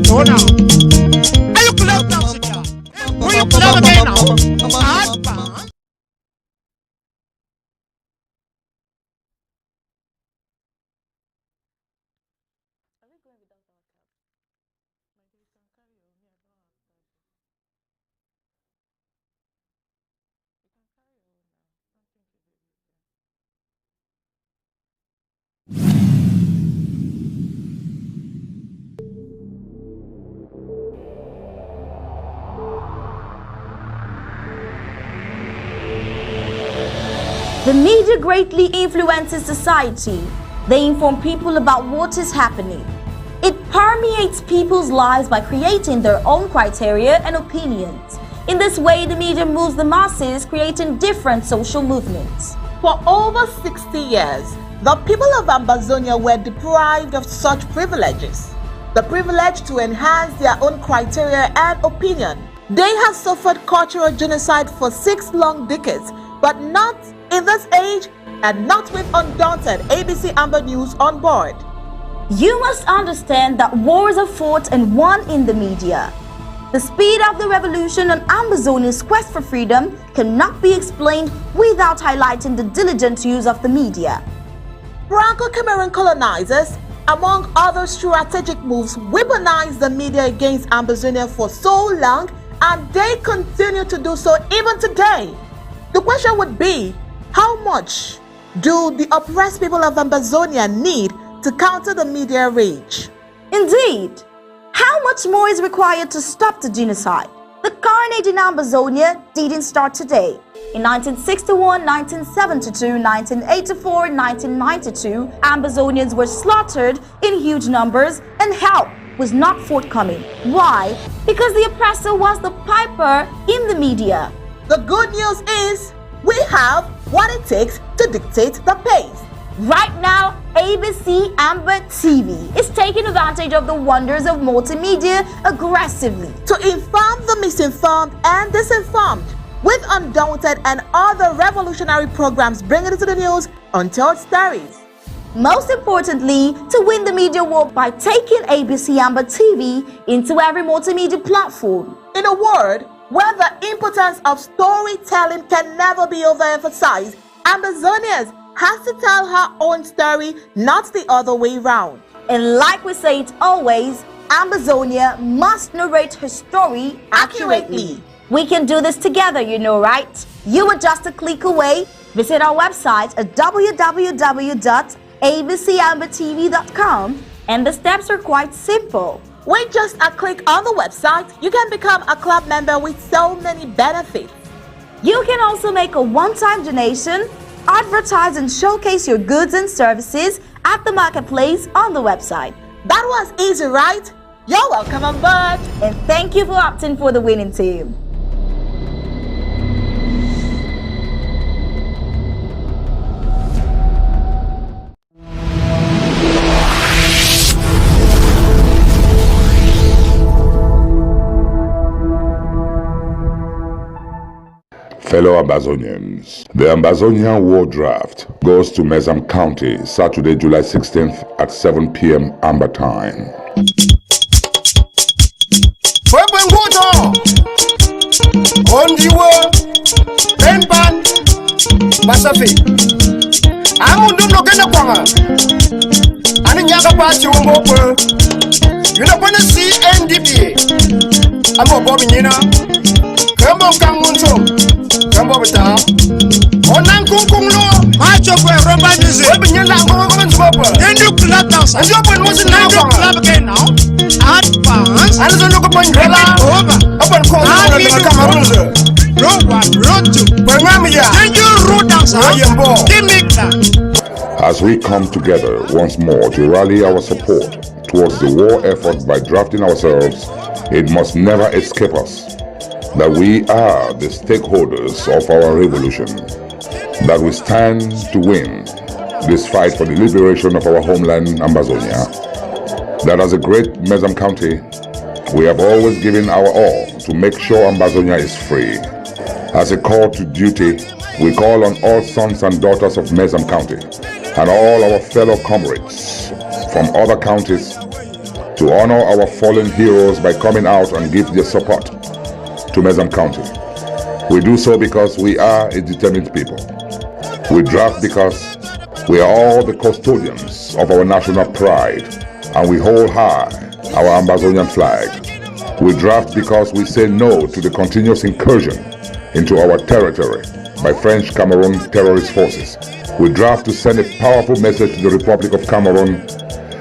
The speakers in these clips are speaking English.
Go now. Are you clear now, Sikia? Will you clear again now? Advance. The media greatly influences society. They inform people about what is happening. It permeates people's lives by creating their own criteria and opinions. In this way, the media moves the masses, creating different social movements. For over 60 years, the people of Ambazonia were deprived of such privileges. The privilege to enhance their own criteria and opinion. They have suffered cultural genocide for 6 long decades, but not in this age and not with Undaunted ABC Amber News on board. You must understand that wars are fought and won in the media. The speed of the revolution on Ambazonia's quest for freedom cannot be explained without highlighting the diligent use of the media. Franco-Cameroon colonizers, among other strategic moves, weaponized the media against Ambazonia for so long, and they continue to do so even today. The question would be, how much do the oppressed people of Ambazonia need to counter the media rage? Indeed, how much more is required to stop the genocide? The carnage in Ambazonia didn't start today. In 1961, 1972, 1984, and 1992, Ambazonians were slaughtered in huge numbers and help was not forthcoming. Why? Because the oppressor was the piper in the media. The good news is we have what it takes to dictate the pace. Right now, ABC Amber TV is taking advantage of the wonders of multimedia aggressively to inform the misinformed and disinformed with Undaunted and other revolutionary programs bringing it to the news untold stories. Most importantly, to win the media war by taking ABC Amber TV into every multimedia platform. In a word, where the importance of storytelling can never be overemphasized, Ambazonians has to tell her own story, not the other way round. And like we say it always, Ambazonia must narrate her story accurately. We can do this together, you know, right? You are just a click away. Visit our website at www.abcambertv.com, and the steps are quite simple. With just a click on the website, you can become a club member with so many benefits. You can also make a one-time donation, advertise and showcase your goods and services at the marketplace on the website. That was easy, right? You're welcome on board. And thank you for opting for the winning team. Fellow Ambazonians, the Ambazonian War Draft goes to Mezam County Saturday, July 16th at 7 p.m. Amber time. On the world, Penpan, Basafi. I'm on the Nogana. And in Yaga Party, you don't want to see NDP. I'm a Bobinina. Come on, come on, come on, Onan Kunkunlo, March of Robert Music. Open your language, then you club dance. And you open what's now club again now. Advance. And so look upon your over. Open call. Road to Bernamia. Then you road dance. Give me that. As we come together once more to rally our support towards the war effort by drafting ourselves, it must never escape us that we are the stakeholders of our revolution, that we stand to win this fight for the liberation of our homeland, Ambazonia, that as a great Mezam County, we have always given our all to make sure Ambazonia is free. As a call to duty, we call on all sons and daughters of Mezam County and all our fellow comrades from other counties to honor our fallen heroes by coming out and give their support to Mezam County. We do so because we are a determined people. We draft because we are all the custodians of our national pride, and we hold high our Ambazonian flag. We draft because we say no to the continuous incursion into our territory by French Cameroon terrorist forces. We draft to send a powerful message to the Republic of Cameroon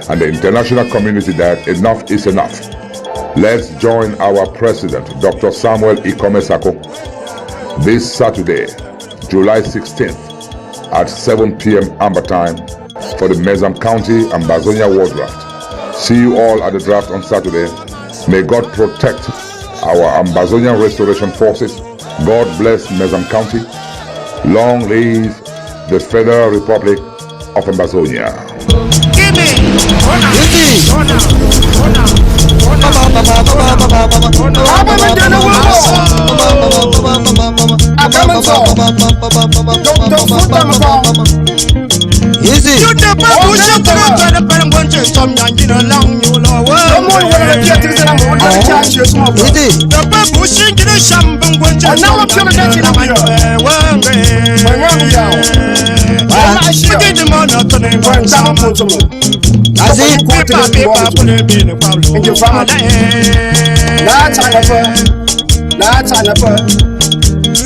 and the international community that enough is enough. Let's join our President, Dr. Samuel Ikomesako, this Saturday, July 16th at 7 p.m. Amber time for the Mezam County Ambazonia War Draft. See you all at the draft on Saturday. May God protect our Ambazonian Restoration Forces. God bless Mezam County. Long live the Federal Republic of Ambazonia.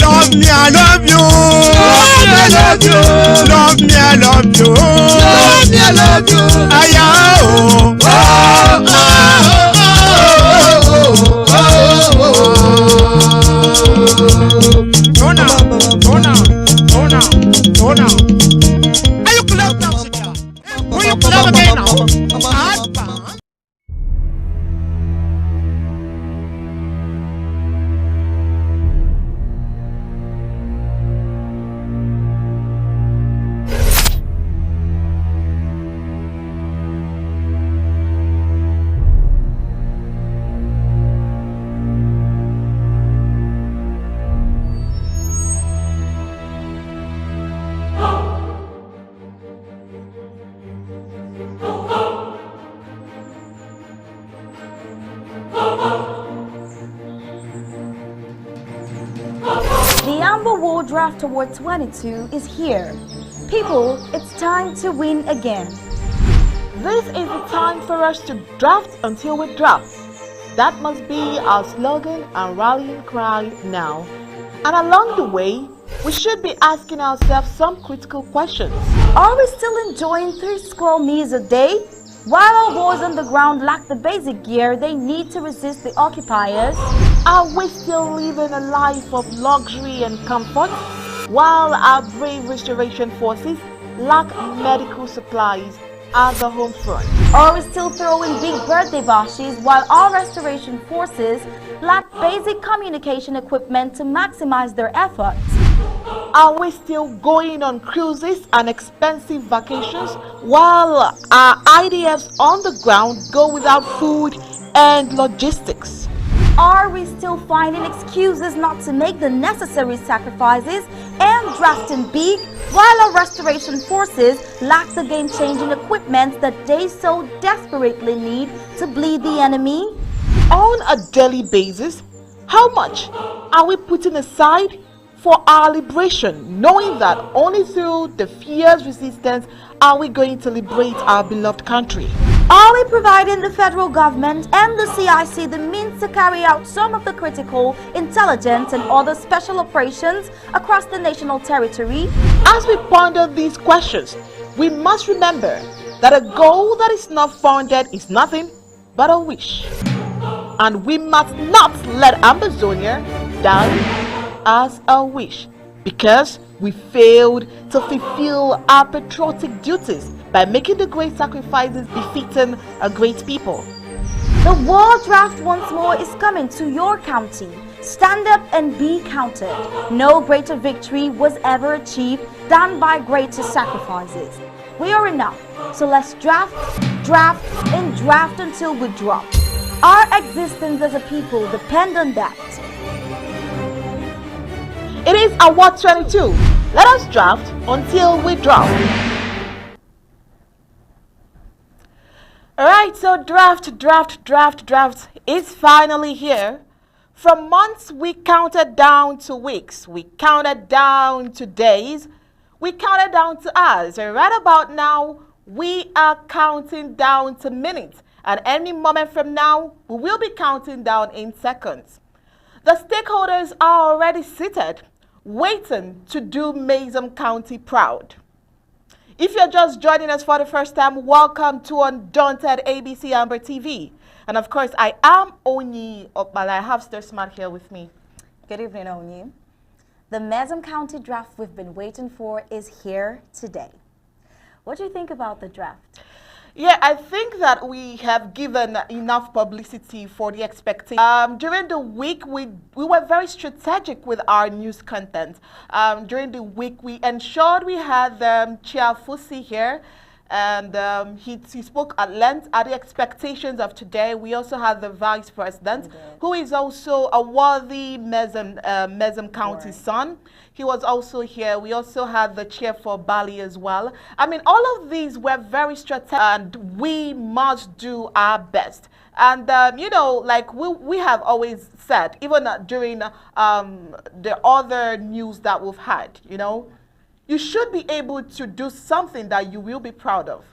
Love me, I love you. Love me, I love you. Love me, I love you. Love me, I love you. Go now. Are you close now, Sidia? Will you close again now? The Amber War Draft Award 22 is here. People, it's time to win again. This is the time for us to draft until we draft. That must be our slogan and rallying cry now. And along the way, we should be asking ourselves some critical questions. Are we still enjoying 3 square meals a day? While our boys on the ground lack the basic gear they need to resist the occupiers? Are we still living a life of luxury and comfort? While our brave restoration forces lack medical supplies at the home front? Are we still throwing big birthday bashes while our restoration forces lack basic communication equipment to maximize their efforts? Are we still going on cruises and expensive vacations while our IDFs on the ground go without food and logistics? Are we still finding excuses not to make the necessary sacrifices and drafting big while our restoration forces lack the game-changing equipment that they so desperately need to bleed the enemy? On a daily basis, how much are we putting aside for our liberation, knowing that only through the fierce resistance are we going to liberate our beloved country? Are we providing the federal government and the CIC the means to carry out some of the critical, intelligence and other special operations across the national territory? As we ponder these questions, we must remember that a goal that is not funded is nothing but a wish. And we must not let Ambazonia die as a wish, because we failed to fulfill our patriotic duties by making the great sacrifices befitting a great people. The War Draft once more is coming to your county. Stand up and be counted. No greater victory was ever achieved than by greater sacrifices. We are enough, so let's draft, and draft until we drop. Our existence as a people depends on that. It is Award 22. Let us draft until we drop. All right, so draft is finally here. From months, we counted down to weeks. We counted down to days. We counted down to hours. And right about now, we are counting down to minutes. And any moment from now, we will be counting down in seconds. The stakeholders are already seated, waiting to do Mezam County proud. If you're just joining us for the first time, welcome to Undaunted AMBC Amber TV. And of course, I am Onyi Opala. I have Stir Smart here with me. Good evening, Onyi. The Mezam County draft we've been waiting for is here today. What do you think about the draft? Yeah, I think that we have given enough publicity for the expectation. During the week, we were very strategic with our news content. During the week, we ensured we had Chair Fusi here, and he spoke at length at the expectations of today. We also had the Vice President, who is also a worthy Mezam County son. He was also here. We also had the chair for Bali as well. I mean, all of these were very strategic, and we must do our best. And, you know, like we have always said, even during the other news that we've had, you know, you should be able to do something that you will be proud of.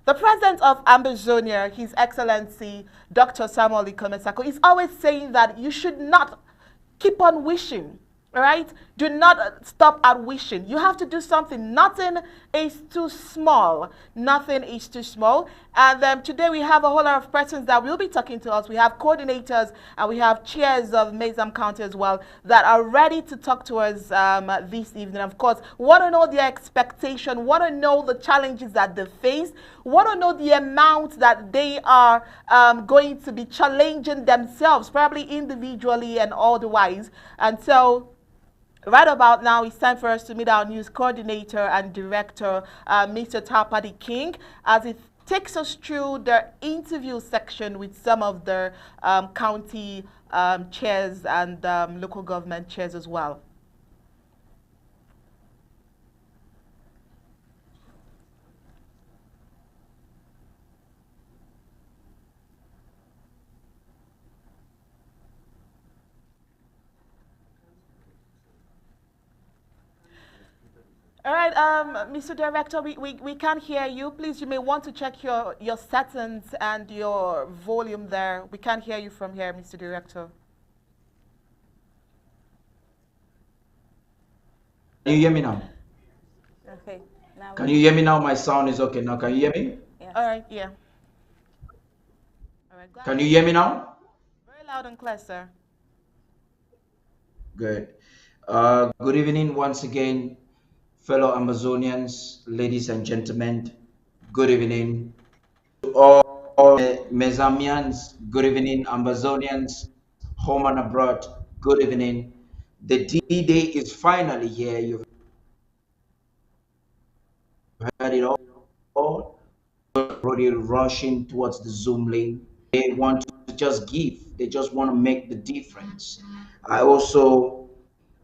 The president of Ambazonia, His Excellency Dr. Samuel Ikomesako, is always saying that you should not keep on wishing. All right? Do not stop at wishing. You have to do something. Nothing is too small. Nothing is too small. And today we have a whole lot of persons that will be talking to us. We have coordinators and we have chairs of Mezam County as well that are ready to talk to us this evening. Of course, want to know their expectation, want to know the challenges that they face, want to know the amount that they are going to be challenging themselves, probably individually and otherwise. And so, right about now, it's time for us to meet our news coordinator and director, Mr. Tapadi King, as he takes us through the interview section with some of the county chairs and local government chairs as well. All right, Mr. Director, we can't hear you. Please, you may want to check your settings and your volume there. We can't hear you from here, Mr. Director. Can you hear me now? Okay. Now Can you hear me now? My sound is okay now. Can you hear me? Yes. All right, yeah. All right, Can you hear me now? very loud and clear, sir. Good. Good evening once again, fellow Amazonians, ladies and gentlemen. Good evening to all Mezamians. Good evening, Amazonians, home and abroad. Good evening. The D-Day is finally here. You've heard it all. Already rushing towards the Zoom link. They want to just give. They just want to make the difference. I also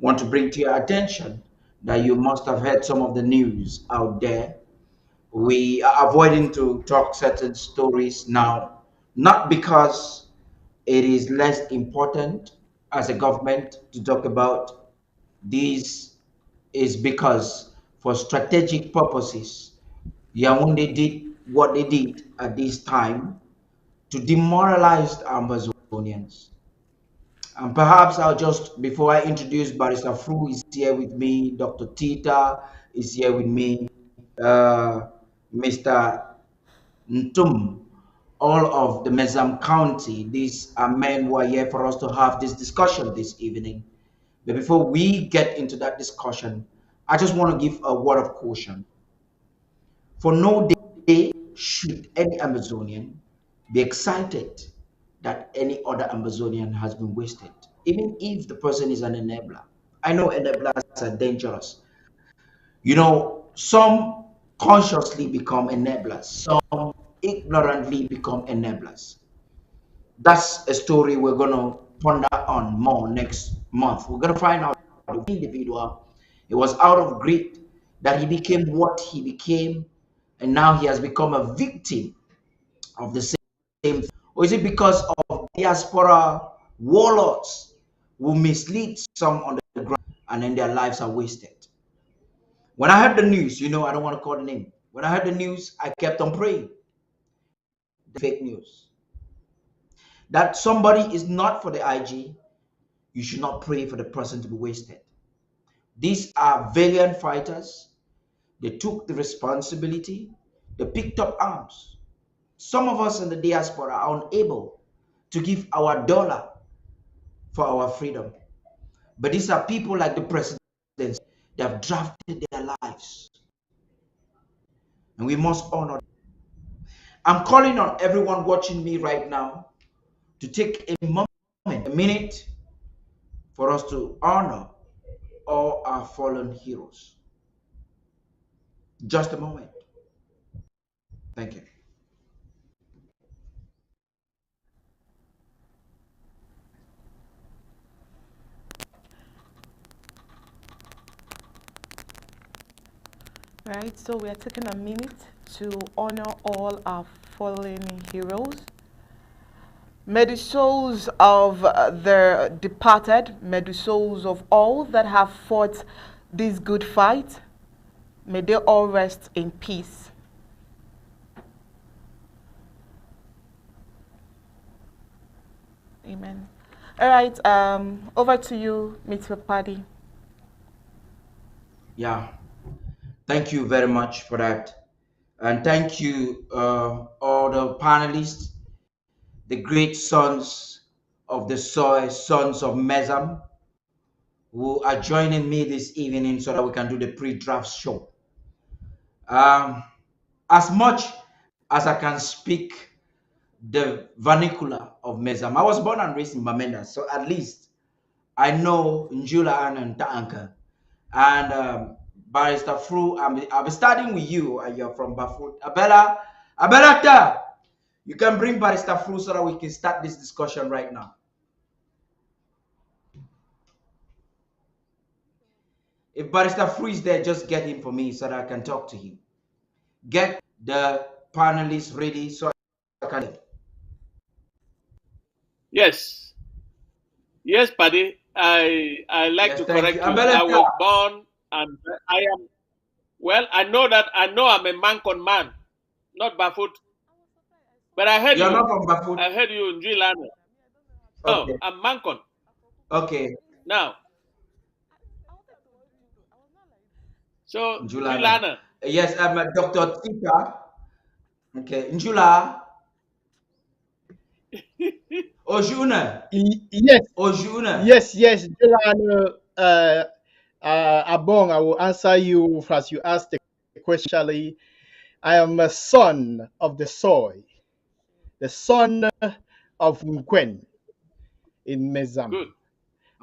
want to bring to your attention that you must have heard some of the news out there. We are avoiding to talk certain stories now, not because it is less important as a government to talk about these, is because for strategic purposes, Yaoundé did what they did at this time to demoralize the Amazonians. And perhaps I'll just, before I introduce Barrister Fru is here with me, Dr. Tita is here with me, Mr. Ntum, all of the Mezam County. These are men who are here for us to have this discussion this evening. But before we get into that discussion, I just want to give a word of caution. For no day should any Amazonian be excited that any other Amazonian has been wasted, even if the person is an enabler. I know enablers are dangerous. You know, some consciously become enablers, some ignorantly become enablers. That's a story we're going to ponder on more next month. We're going to find out the individual. It was out of greed that he became what he became, and now he has become a victim of the same, or is it because of diaspora warlords who mislead some on the ground and then their lives are wasted? When I heard the news, I don't want to call the name. When I heard the news, I kept on praying. The fake news that somebody is not for the IG, you should not pray for the person to be wasted. These are valiant fighters. They took the responsibility. They picked up arms. Some of us in the diaspora are unable to give our dollar for our freedom. But these are people like the presidents that have drafted their lives. And we must honor them. I'm calling on everyone watching me right now to take a moment, a minute, for us to honor all our fallen heroes. Just a moment. Thank you. Right, so we are taking a minute to honor all our fallen heroes. May the souls of the departed, may the souls of all that have fought this good fight, may they all rest in peace. Amen. All right, over to you, Mr. Paddy. Yeah. Thank you very much for that. And thank you, all the panelists, the great sons of the soil, sons of Mezam, who are joining me this evening so that we can do the pre-draft show. As much as I can speak the vernacular of Mezam, I was born and raised in Bamenda, so at least I know Njula and Taanka. And Barrister Fru, I'll be starting with you, and you're from Bafut. Abela, you can bring Barrister Fru so that we can start this discussion right now. If Barrister Fru is there, just get him for me so that I can talk to him. Get the panelists ready so I can. Yes. Yes, Paddy. I like Yes, to thank correct you. you. I was born and I am, well, I know I'm a Mancon man, not Bafut. But I heard You're you. not from Bafut? I heard you in Gilana. No, Okay. I'm Mancon. Okay. Now. So, Njulana. Gilana. Yes, I'm a Dr. Tika. Okay. Njula. Ojuna. Yes. Ojuna. Yes. Jolano, Abong, I will answer you as you asked the question. I am a son of the soil, the son of Nkwen in Mezam. Good.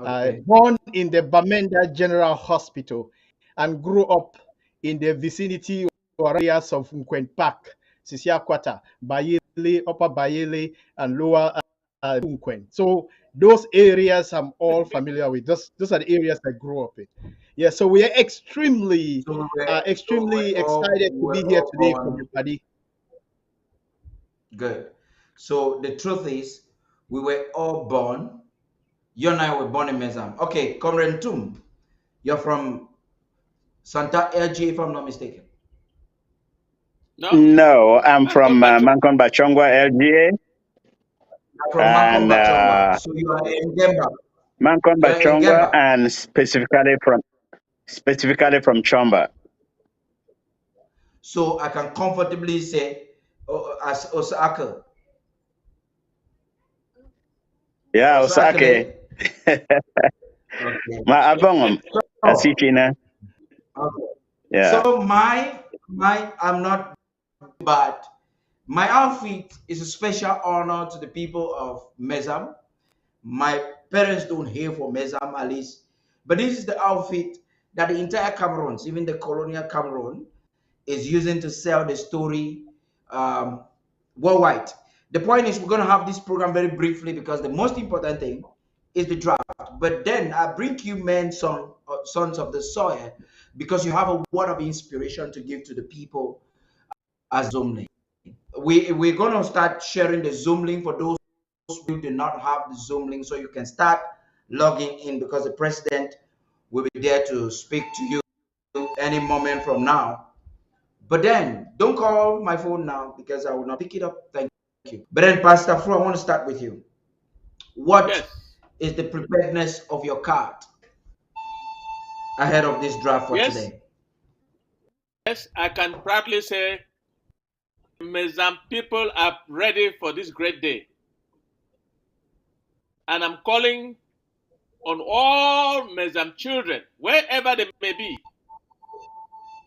Okay. Born in the Bamenda General Hospital and grew up in the vicinity or areas of Nkwen Park, Sisiakwata, Bayele, Upper Bayele, and Lower Nkwen. So those areas I'm all familiar with. Those are the areas I grew up in. Yeah, so we are extremely excited to be here today, everybody. Good. So the truth is, we were all born. You and I were born in Mezam. Okay, Comrade Tum, you're from Santa LG, if I'm not mistaken. No, I'm from Mancon Bachongwa LGA. From Mancon Bachongwa. So you are in Gemba. Mancon You're in Bachongwa Gemba. and specifically from Chomba. So I can comfortably say, as Osaka. Yeah, Osaka. Ma abongom asichina. Okay. Yeah. So I'm not bad. My outfit is a special honor to the people of Mezam. My parents don't hail for Mezam, at least. But this is the outfit that the entire Cameroons, even the colonial Cameroon, is using to sell the story worldwide. The point is, we're going to have this program very briefly because the most important thing is the draft. But then I bring you men, sons of the soil, because you have a word of inspiration to give to the people as Zomne. we're gonna start sharing the Zoom link for those who do not have the Zoom link, so you can start logging in, because the president will be there to speak to you any moment from now. But then don't call my phone now, because I will not pick it up. Thank you. But then, Pastor Fro, I want to start with you. What is the preparedness of your card ahead of this draft for today? Yes, I can proudly say Mezam people are ready for this great day. And I'm calling on all Mezam children, wherever they may be,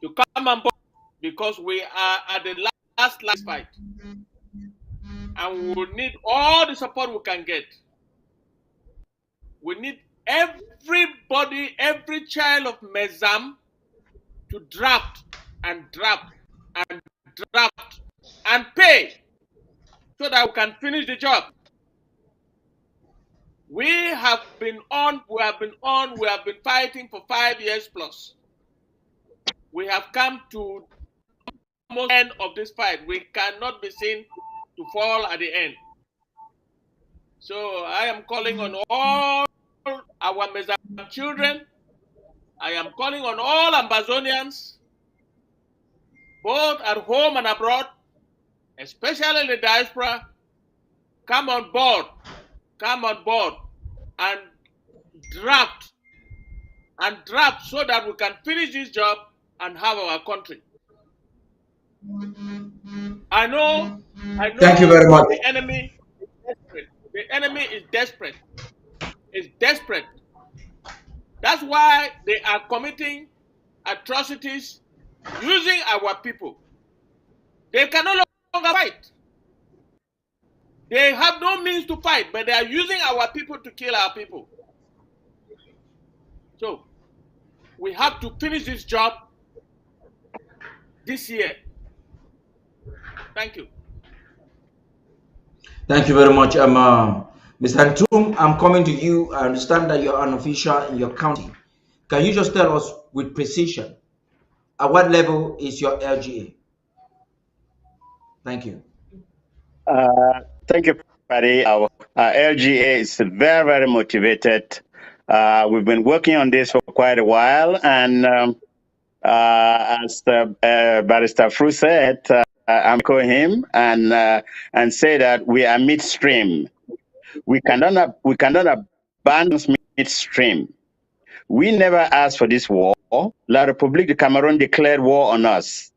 to come on board, because we are at the last fight. And we will need all the support we can get. We need everybody, every child of Mezam to draft and draft and draft and pay, so that we can finish the job. We have been fighting for 5 years plus. We have come to almost the end of this fight. We cannot be seen to fall at the end. So I am calling on all our Mezam children. I am calling on all Ambazonians, both at home and abroad, especially in the diaspora. Come on board and draft so that we can finish this job and have our country. I know. Thank you very much. The enemy is desperate. The enemy is desperate. It's desperate. That's why they are committing atrocities using our people. They can no longer fight. They have no means to fight, but they are using our people to kill our people. So we have to finish this job this year. Thank you. Thank you very much. Mr. Antum, I'm coming to you. I understand that you're an official in your county. Can you just tell us with precision, at what level is your LGA? Thank you. Thank you, Patty. Our LGA is very, very motivated. We've been working on this for quite a while, and as Barrister Fru said, I'm calling him and say that we are midstream. We cannot abandon midstream. We never asked for this war. La République de Cameroon declared war on us.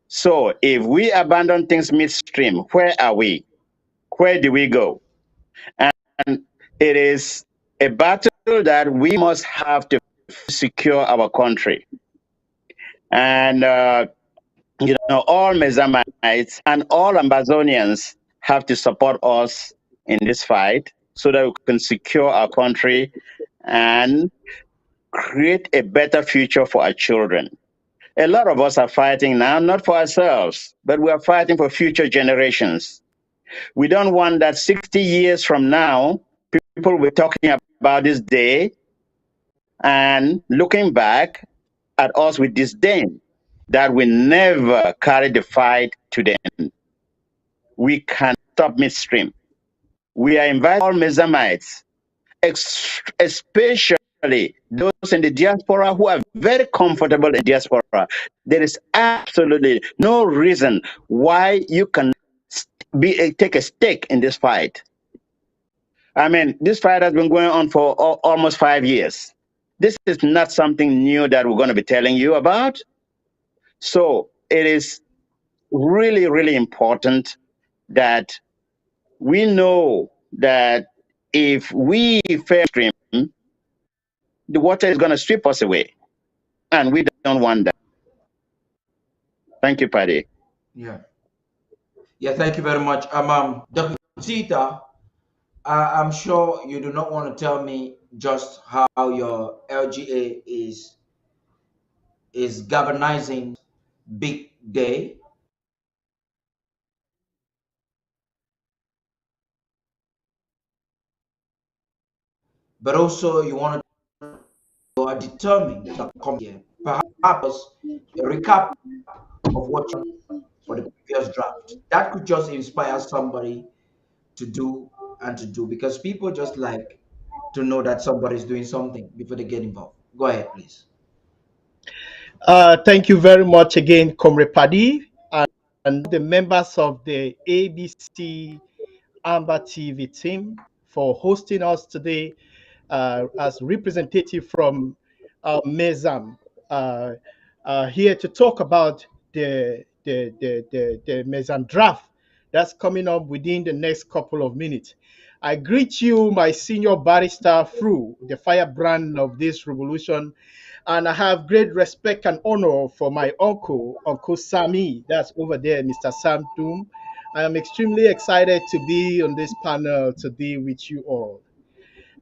So if we abandon things midstream, where are we? Where do we go? And it is a battle that we must have to secure our country. And, all Mezamites and all Ambazonians have to support us in this fight so that we can secure our country and create a better future for our children. A lot of us are fighting now, not for ourselves, but we are fighting for future generations. We don't want that 60 years from now, people will be talking about this day and looking back at us with disdain that we never carried the fight to the end. We can stop midstream. We are inviting all Mezamites, especially those in the diaspora who are very comfortable in diaspora. There is absolutely no reason why you can take a stake in this fight. I mean, this fight has been going on for almost 5 years. This is not something new that we're going to be telling you about. So it is really, really important that we know that if we fail stream, the water is going to sweep us away. And we don't want that. Thank you, Paddy. Yeah, thank you very much. Dr. Tita, I'm sure you do not want to tell me just how your LGA is galvanizing big day. But also you are determined to come here. Perhaps a recap of what you for the previous draft. That could just inspire somebody to do and to do, because people just like to know that somebody's doing something before they get involved. Go ahead, please. Thank you very much again, Comrade Paddy, and the members of the ABC Amber TV team for hosting us today as representative from Mezam, uh, here to talk about the Mezam draft that's coming up within the next couple of minutes. I greet you, my senior barrister, through the firebrand of this revolution, and I have great respect and honor for my uncle, Uncle Sammy, that's over there, Mr. Sam Doom. I am extremely excited to be on this panel today with you all.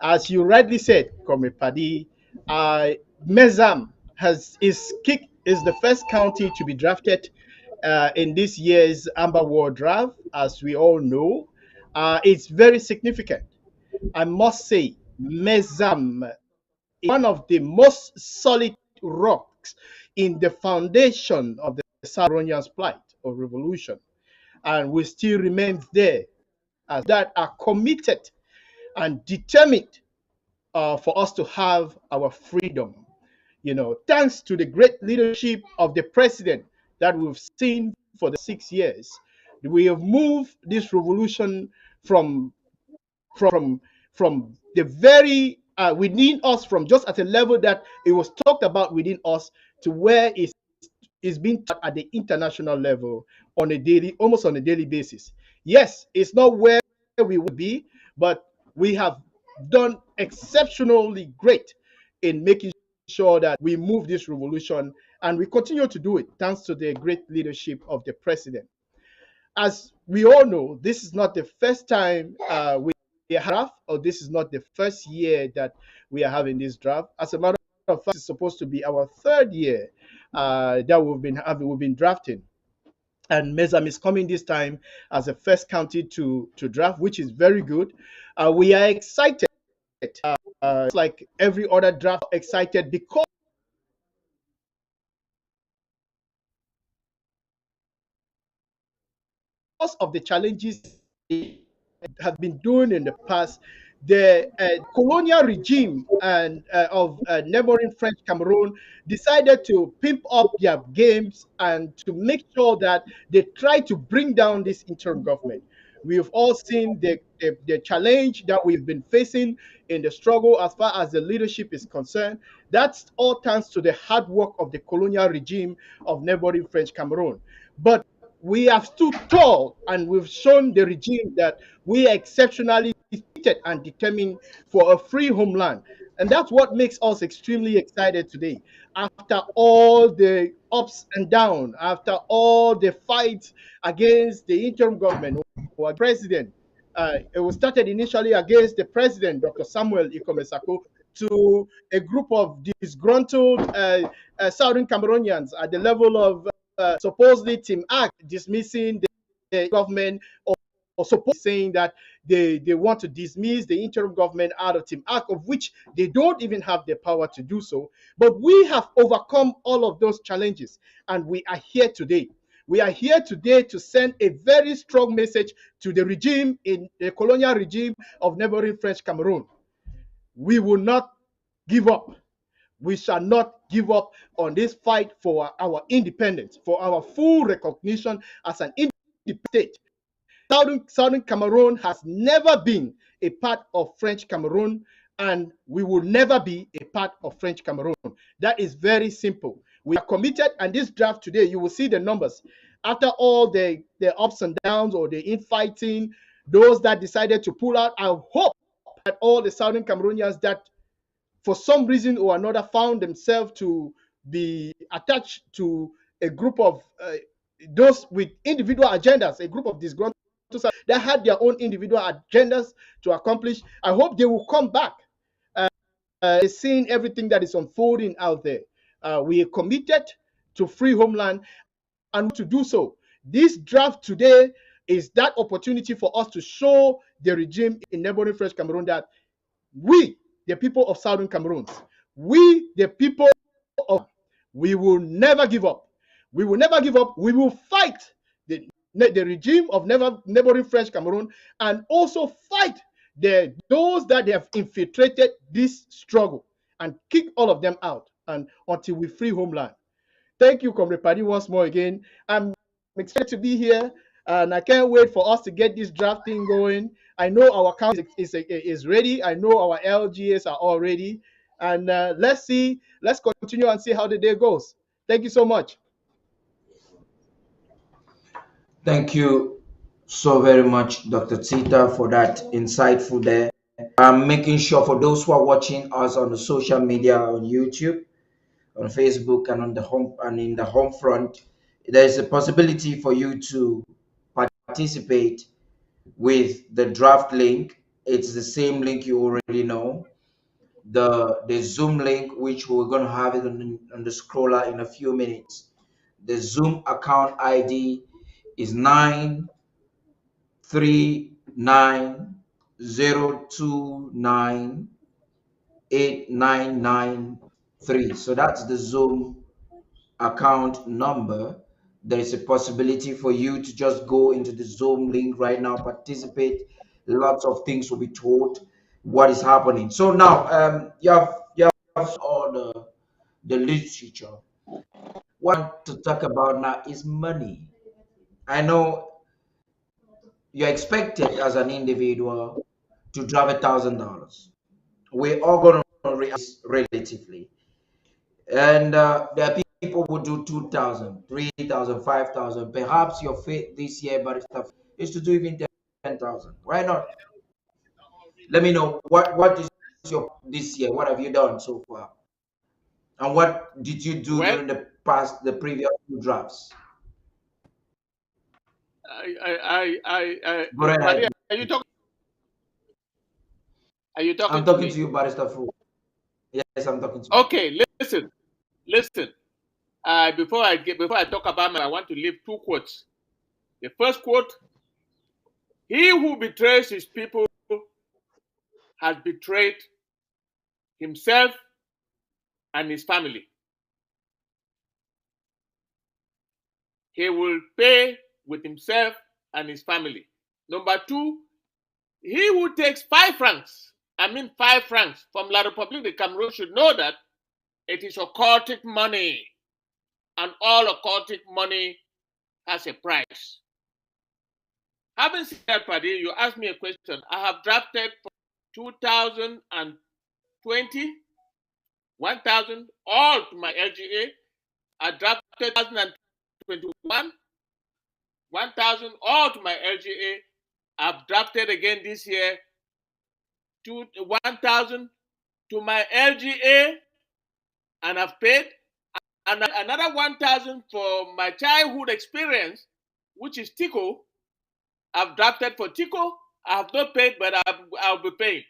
As you rightly said, Comrade Paddy, uh, Mezam is the first county to be drafted in this year's Amber War draft. As we all know, it's very significant. I must say, Mezam is one of the most solid rocks in the foundation of the South Carolinians' plight or revolution, and we still remains there as that are committed and determined for us to have our freedom. Thanks to the great leadership of the president that we've seen for the 6 years, we have moved this revolution from from the very within us, from just at a level that it was talked about within us, to where it's being taught at the international level on a daily, almost on a daily basis. Yes, it's not where we would be, but we have done exceptionally great in making sure that we move this revolution, and we continue to do it thanks to the great leadership of the president. As we all know, this is not the first time we have, or this is not the first year that we are having this draft. As a matter of fact, it's supposed to be our third year that we've been drafting. And Mezam is coming this time as the first county to draft, which is very good. We are excited, like every other draft, excited because of the challenges they have been doing in the past. The colonial regime and of neighboring French Cameroon decided to pimp up their games and to make sure that they try to bring down this interim government. We've all seen the challenge that we've been facing in the struggle as far as the leadership is concerned. That's all thanks to the hard work of the colonial regime of neighboring French Cameroon. But we have stood tall, and we've shown the regime that we are exceptionally committed and determined for a free homeland. And that's what makes us extremely excited today. After all the ups and downs, after all the fights against the interim government or president, it was started initially against the president, Dr. Samuel Ikomesako, to a group of disgruntled Southern Cameroonians at the level of supposedly Team Act dismissing the government, or supposedly saying that they want to dismiss the interim government out of Team Act, of which they don't even have the power to do so. But we have overcome all of those challenges, and we are here today. We are here today to send a very strong message to the regime, in the colonial regime of neighboring French Cameroon. We will not give up. We shall not give up on this fight for our independence, for our full recognition as an independent state. Southern Cameroon has never been a part of French Cameroon, and we will never be a part of French Cameroon. That is very simple. We are committed, and this draft today, you will see the numbers. After all the ups and downs or the infighting, those that decided to pull out, I hope that all the Southern Cameroonians that for some reason or another found themselves to be attached to a group of those with individual agendas, a group of disgruntled that had their own individual agendas to accomplish. I hope they will come back, seeing everything that is unfolding out there. We are committed to free homeland, and to do so. This draft today is that opportunity for us to show the regime in neighboring French Cameroon that we, the people of Southern Cameroon, we, the people of, we will never give up. We will never give up. We will fight the regime of neighboring French Cameroon, and also fight those that they have infiltrated this struggle and kick all of them out, and until we free homeland. Thank you, Comrade Paddy, once more again. I'm excited to be here, and I can't wait for us to get this drafting going. I know our council is ready. I know our LGAs are all ready. And let's continue and see how the day goes. Thank you so much. Thank you so very much, Dr. Tita, for that insightful there. I'm making sure for those who are watching us on the social media, on YouTube, on Facebook, and on the home and in the home front, there is a possibility for you to participate with the draft link. It's the same link you already know. The Zoom link, which we're going to have it on the scroller in a few minutes. The Zoom account ID is 93902989993. So that's the Zoom account number. There is a possibility for you to just go into the Zoom link right now, participate. Lots of things will be told what is happening. So now you have all the literature. What I want to talk about now is money. I know you're expected as an individual to drop $1,000. We're all going to react relatively. And there are people who do 2,000, 3,000, 5,000. Perhaps your fate this year, but is to do even 10,000. Why not? Let me know what is your this year. What have you done so far? And what did you do during the previous two drafts? Are you talking? Are you talking? I'm talking to you, Barrister Fu. Yes, I'm talking to you. Okay, listen. Before I talk about I want to leave two quotes. The first quote: "He who betrays his people has betrayed himself and his family. He will pay with himself and his family." Number two: "He who takes 5 francs, 5 francs from La République de Cameroon should know that it is occultic money, and all occultic money has a price." Having said that, Paddy, you asked me a question. I have drafted for 2020, 1,000, all to my LGA. I drafted 2021, 1,000, all to my LGA. I've drafted again this year 1,000 to my LGA, and I've paid, and another 1,000 for my childhood experience, which is TICO. I've drafted for TICO. I have not paid, but I'll be paying.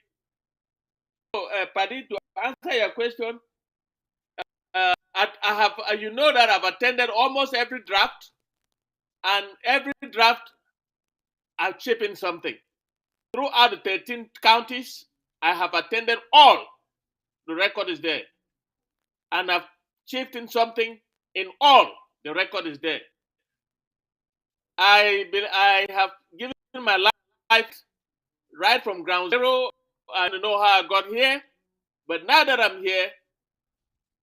So, Paddy, to answer your question, I have, you know that I've attended almost every draft, and every draft I've chipped in something. Throughout the 13 counties, I have attended all. The record is there. And I've chipped in something in all. The record is there. I have given my life right from ground zero. I don't know how I got here, but now that I'm here,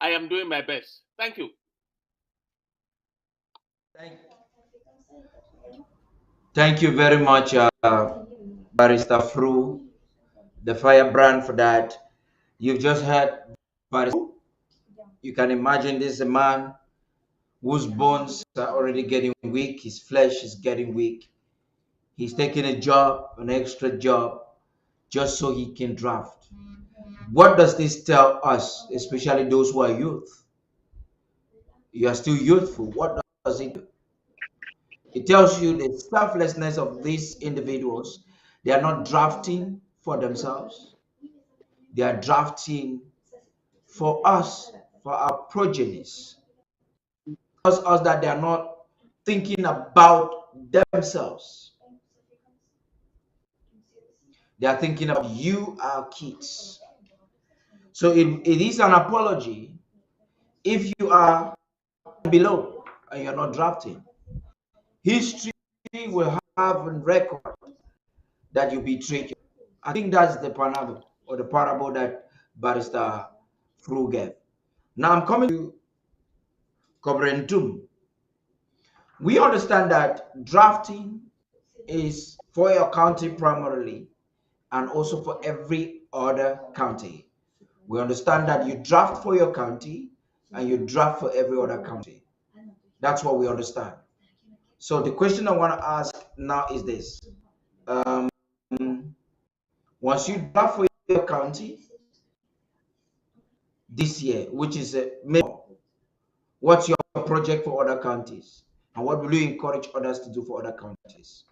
I am doing my best. Thank you. Thank you very much, Barrister Fru, the firebrand, for that. You've just heard Barrister. You can imagine this is a man whose bones are already getting weak, his flesh is getting weak. He's taking a job, an extra job, just so he can draft. What does this tell us, especially those who are youth? You are still youthful. What does it do? It tells you the selflessness of these individuals. They are not drafting for themselves. They are drafting for us, for our progenies. It tells us that they are not thinking about themselves. They are thinking about you, our kids. So it is an apology if you are below and you're not drafting. history will have a record that you betrayed. I think that's the parable that Barrister Fru gave. Now I'm coming to Cobrentum. We understand that drafting is for your county primarily and also for every other county. We understand that you draft for your county and you draft for every other county. That's what we understand. So the question I want to ask now is this. Once you draft for your county this year, which is May, what's your project for other counties? And what will you encourage others to do for other counties?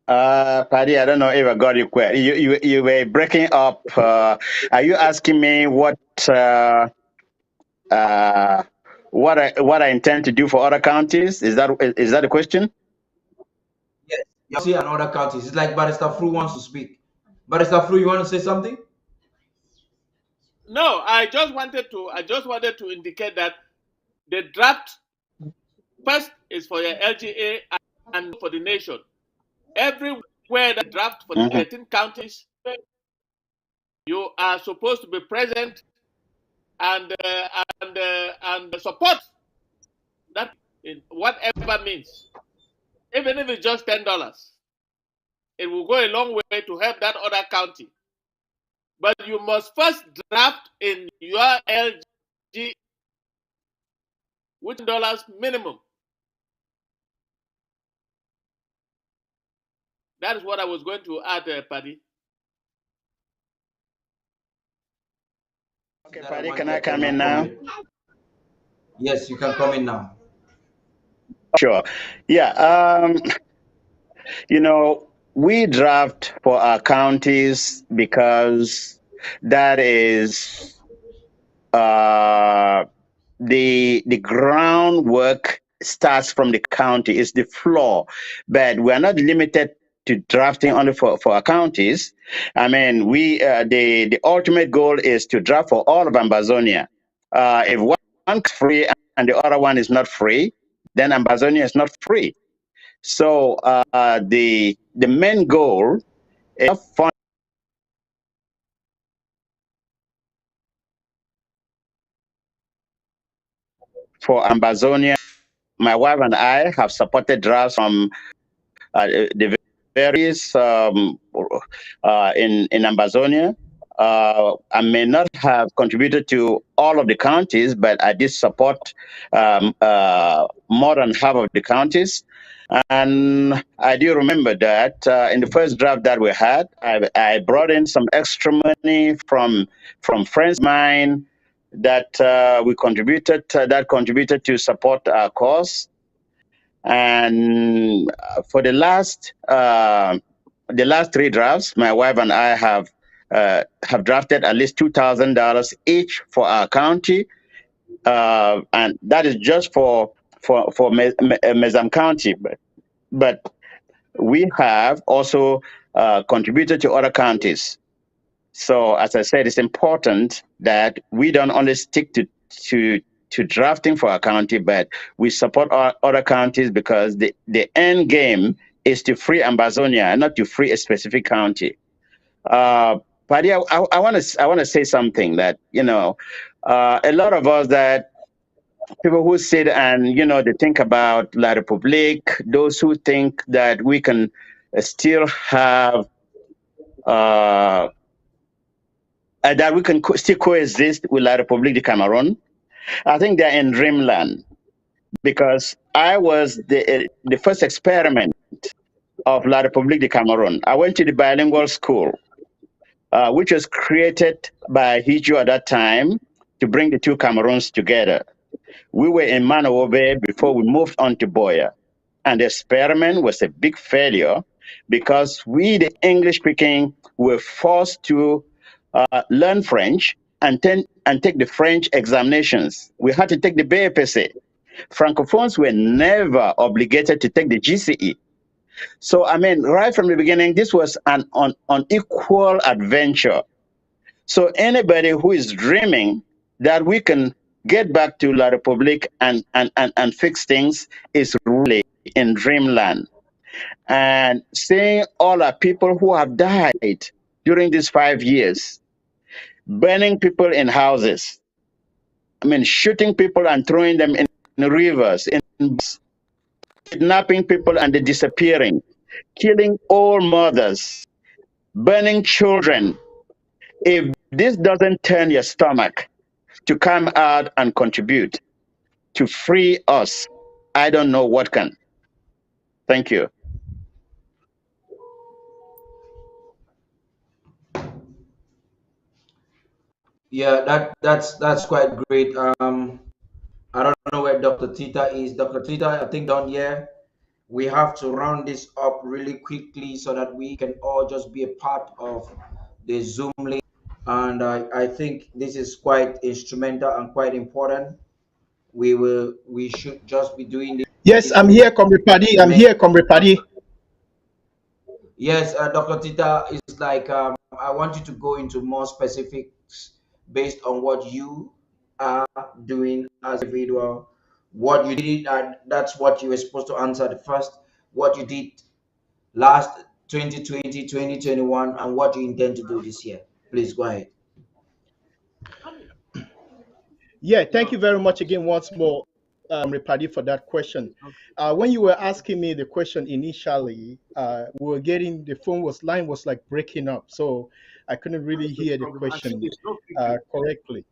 Paddy, I don't know if I got you quite. You were breaking up. Are you asking me what I intend to do for other counties? Is that the question? Yes. You see, and other counties. It's like Barrister Fru wants to speak. Barrister Fru, you want to say something? No, I just wanted to indicate that the draft first is for your LGA and for the nation. Everywhere the draft for the 13 counties, you are supposed to be present and support that in whatever means. Even if it's just $10, it will go a long way to help that other county. But you must first draft in your LG with $10 minimum. That is what I was going to add, Paddy. Okay, Paddy, can I come in now? Yes, you can come in now. Sure. Yeah. We draft for our counties because that is the groundwork starts from the county. It's the floor, but we are not limited to drafting only for our counties. I mean, we the ultimate goal is to draft for all of Ambazonia. If one is free and the other one is not free, then Ambazonia is not free. So the main goal is fund for Ambazonia. My wife and I have supported drafts from the various in Ambazonia. I may not have contributed to all of the counties, but I did support more than half of the counties. And I do remember that in the first draft that we had, I brought in some extra money from friends of mine that we contributed to support our cause. And for the last 3 drafts, my wife and I have drafted at least $2,000 each for our county, and that is just for Mezam County. But we have also contributed to other counties. So, as I said, it's important that we don't only stick to drafting for our county, but we support our other counties because the end game is to free Ambazonia and not to free a specific county. Paddy, I want to say something that a lot of us, that people who sit and they think about La Republique, those who think that we can still have that we can still coexist with La Republique de Cameroon, I think they're in dreamland, because I was the first experiment of La Republique de Cameroon. I went to the bilingual school, which was created by Hijo at that time to bring the two Cameroons together. We were in Manowobe before we moved on to Boya. And the experiment was a big failure because we, the English speaking, were forced to learn French and take the French examinations. We had to take the BAPC. Francophones were never obligated to take the GCE. So, I mean, right from the beginning, this was an unequal adventure. So anybody who is dreaming that we can get back to La Republique and fix things is really in dreamland. And seeing all our people who have died during these 5 years, burning people in houses, I mean, shooting people and throwing them in rivers, in kidnapping people and they're disappearing, killing all mothers, burning children. If this doesn't turn your stomach to come out and contribute to free us, I don't know what can. Thank you. Yeah, that's quite great. I don't know where Dr. Tita is. Dr. Tita, I think down here we have to round this up really quickly so that we can all just be a part of the Zoom link. And I think this is quite instrumental and quite important. We should just be doing Yes, this I'm really here, Comrade Paddy. to I'm make. here, Comrade Paddy. Yes, Dr. Tita is like I want you to go into more specifics based on what you are doing as an individual, what you did, and that's what you were supposed to answer the first, what you did last 2020, 2021, and what you intend to do this year. Please go ahead. Yeah, thank you very much again once more, Repadi, for that question. When you were asking me the question initially, we were getting the line was like breaking up, so I couldn't really hear the question correctly.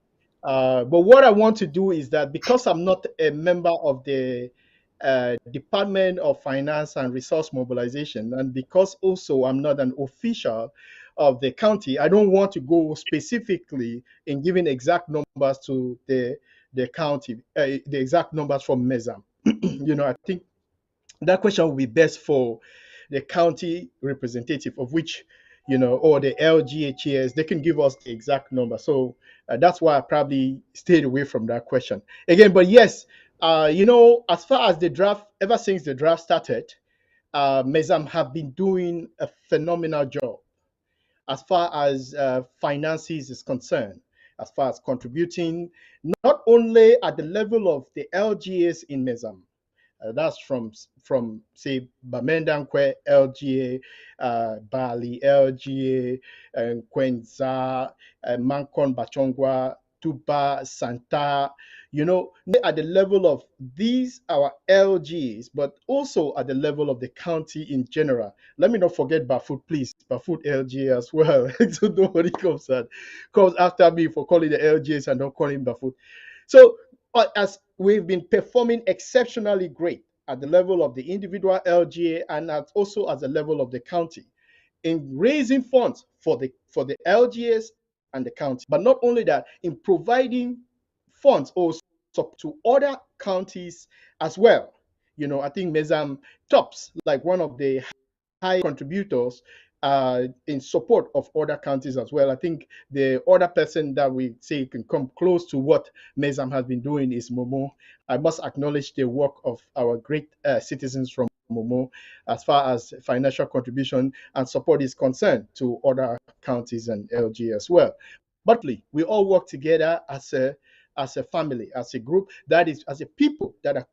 But what I want to do is that because I'm not a member of the Department of Finance and Resource Mobilization, and because also I'm not an official of the county, I don't want to go specifically in giving exact numbers to the county, the exact numbers from Mezam. I think that question will be best for the county representative, of which, or the LGHS, they can give us the exact number. So that's why I probably stayed away from that question again. But yes, as far as the draft, ever since the draft started, Mezam have been doing a phenomenal job as far as finances is concerned, as far as contributing, not only at the level of the LGAs in Mezam, that's from say Bamendankwe LGA, Bali LGA, Kwenza, Mankon Bachongwa, Tuba, Santa, at the level of these our LGs, but also at the level of the county in general. Let me not forget Bafut, please. Bafut LGA as well. So nobody comes after me for calling the LGs and not calling Bafut. So as we've been performing exceptionally great at the level of the individual LGA and also at the level of the county in raising funds for the LGAs and the county. But not only that, in providing funds also to other counties as well. I think Mezam tops like one of the high contributors in support of other counties as well. I think the other person that we say can come close to what Mezam has been doing is Momo. I must acknowledge the work of our great citizens from Momo as far as financial contribution and support is concerned to other counties and LG as well. But we all work together as a family, as a group, that is, as a people that are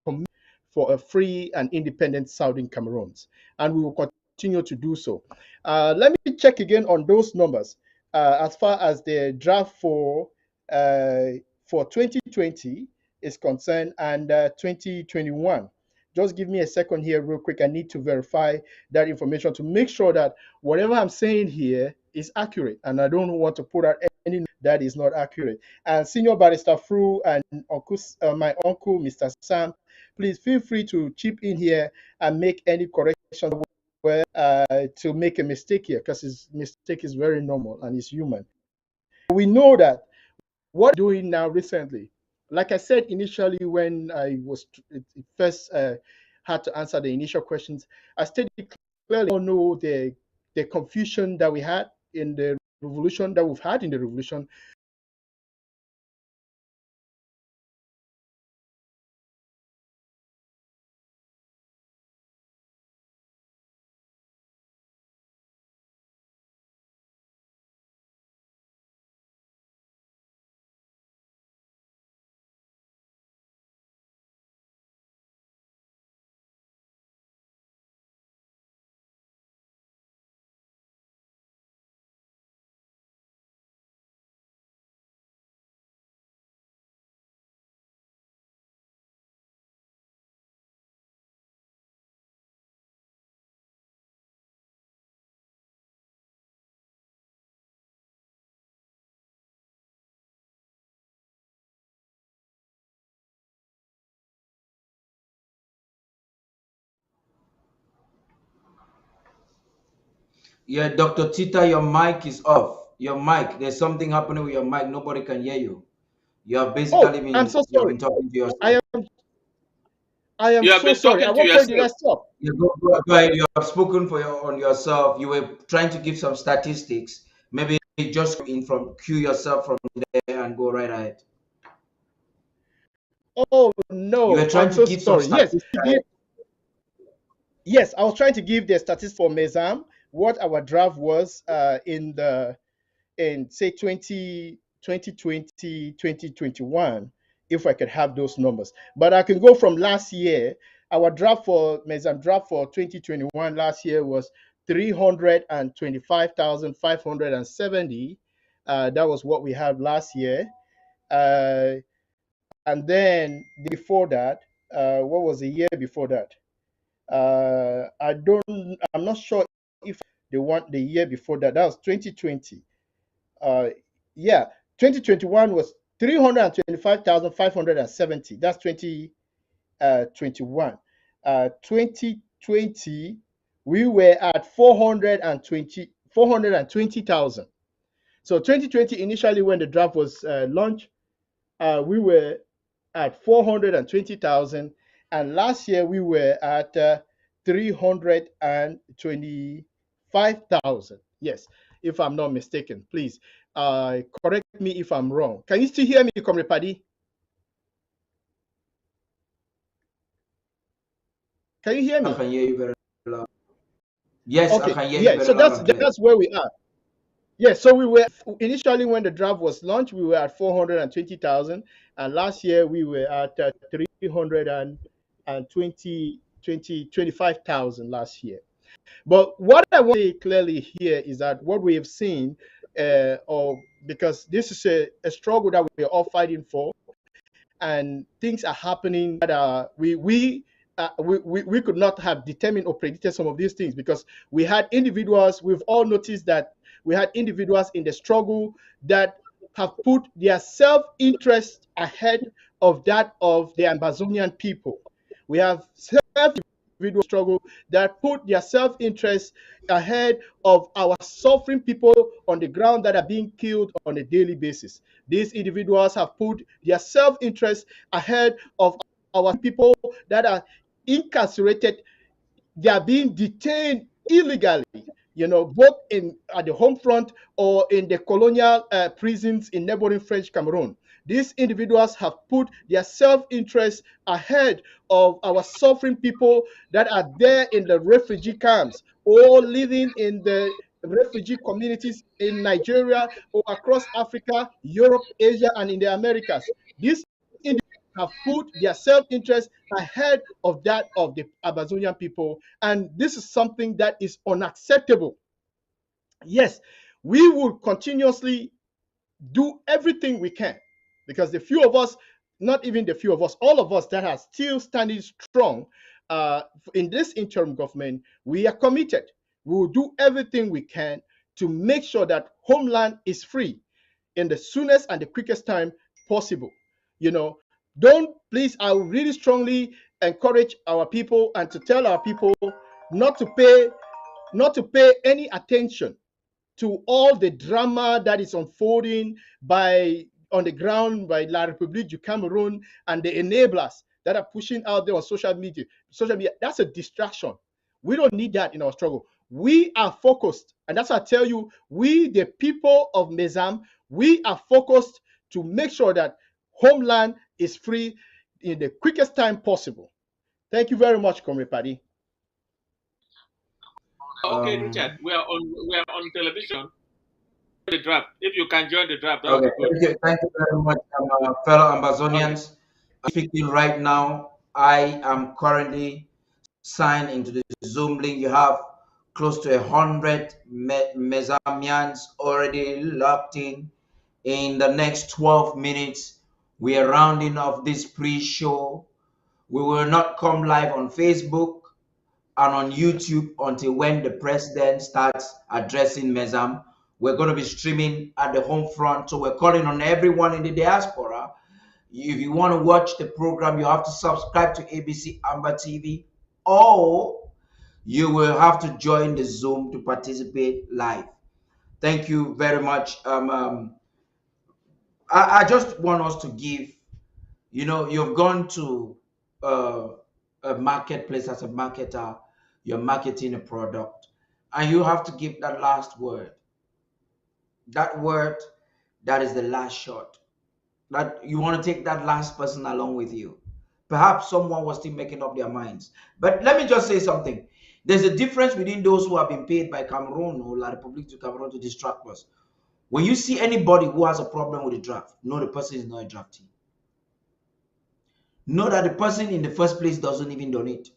committed for a free and independent Southern Cameroons. And we will continue to do so. Let me check again on those numbers. As far as the draft for 2020 is concerned and 2021. Just give me a second here, real quick. I need to verify that information to make sure that whatever I'm saying here is accurate, and I don't want to put out any that is not accurate. And Senior Barrister Fru and my uncle, Mr. Sam, please feel free to chip in here and make any correction to make a mistake here, because his mistake is very normal and it's human. We know that what we're doing now recently, like I said initially when I was first had to answer the initial questions, I stated clearly, all know the confusion that we had in the revolution, that we've had in the revolution. Yeah, Dr. Tita, your mic is off. Your mic, there's something happening with your mic. Nobody can hear you. You have Oh, basically I'm been so you've sorry. been talking to yourself. I am You have so been sorry. talking At to what point did I yourself. stop? You go ahead. You have spoken on yourself. You were trying to give some statistics. Maybe just cue yourself from there and go right ahead. Oh You were no, trying I'm to so give some sorry. Yes, statistics. yes, I was trying to give the statistics for Mezam, what our draft was in say 2020, 2021, if I could have those numbers. But I can go from last year. Our draft for Mezam draft for 2021 last year was 325,570. That was what we had last year. Uh, and then before that, what was the year before that? I'm not sure if the year before that. That was 2020. Uh, yeah, 2021 was 325,570. That's 2021. 2020, we were at 420,000. So 2020 initially when the draft was launched, we were at 420,000, and last year we were at 325,000. Yes, if I'm not mistaken. Please correct me if I'm wrong. Can you still hear me, Comrade Paddy? Can you hear I me? can hear you very loud. Yes, I Okay, can hear you yeah. very So loud that's and clear. that's where we are. Yes, so we were initially when the draft was launched, we were at 420,000, and last year we were at 325,000 last year. But what I want to say clearly here is that what we have seen, or because this is a struggle that we are all fighting for, and things are happening that we could not have determined or predicted some of these things, because we had individuals, we've all noticed that we had individuals in the struggle that have put their self-interest ahead of that of the Amazonian people. We have self-individual struggle that put their self-interest ahead of our suffering people on the ground that are being killed on a daily basis. These individuals have put their self-interest ahead of our people that are incarcerated. They are being detained illegally, both in at the home front or in the colonial prisons in neighboring French Cameroon. These individuals have put their self-interest ahead of our suffering people that are there in the refugee camps or living in the refugee communities in Nigeria or across Africa, Europe, Asia, and in the Americas. These individuals have put their self-interest ahead of that of the Amazonian people, and this is something that is unacceptable. Yes, we will continuously do everything we can, because the few of us, not even the few of us, all of us that are still standing strong uh, in this interim government, we are committed. We will do everything we can to make sure that homeland is free in the soonest and the quickest time possible. You know, don't please, I will really strongly encourage our people and to tell our people not to pay any attention to all the drama that is unfolding by on the ground by La République du Cameroon and the enablers that are pushing out there on social media. Social media, that's a distraction. We don't need that in our struggle. We are focused, and that's why I tell you, we, the people of Mezam, we are focused to make sure that homeland is free in the quickest time possible. Thank you very much, Comrade Paddy. Okay, Richard, we are on television. The draft. If you can join the draft, that would Okay, be good. thank you very much, fellow Okay. Amazonians. Speaking right now, I am currently signed into the Zoom link. You have close to 100 Mezamians already locked in. In the next 12 minutes, we are rounding off this pre-show. We will not come live on Facebook and on YouTube until when the president starts addressing Mezam. We're going to be streaming at the home front. So we're calling on everyone in the diaspora. If you want to watch the program, you have to subscribe to ABC Amber TV or you will have to join the Zoom to participate live. Thank you very much. I just want us to give, you've gone to a marketplace as a marketer, you're marketing a product, and you have to give that last word. That word, that is the last shot. That you want to take that last person along with you. Perhaps someone was still making up their minds. But let me just say something. There's a difference between those who have been paid by Cameroon or La République du Cameroon to distract us. When you see anybody who has a problem with the draft, know the person is not a draftee. Know that the person in the first place doesn't even donate.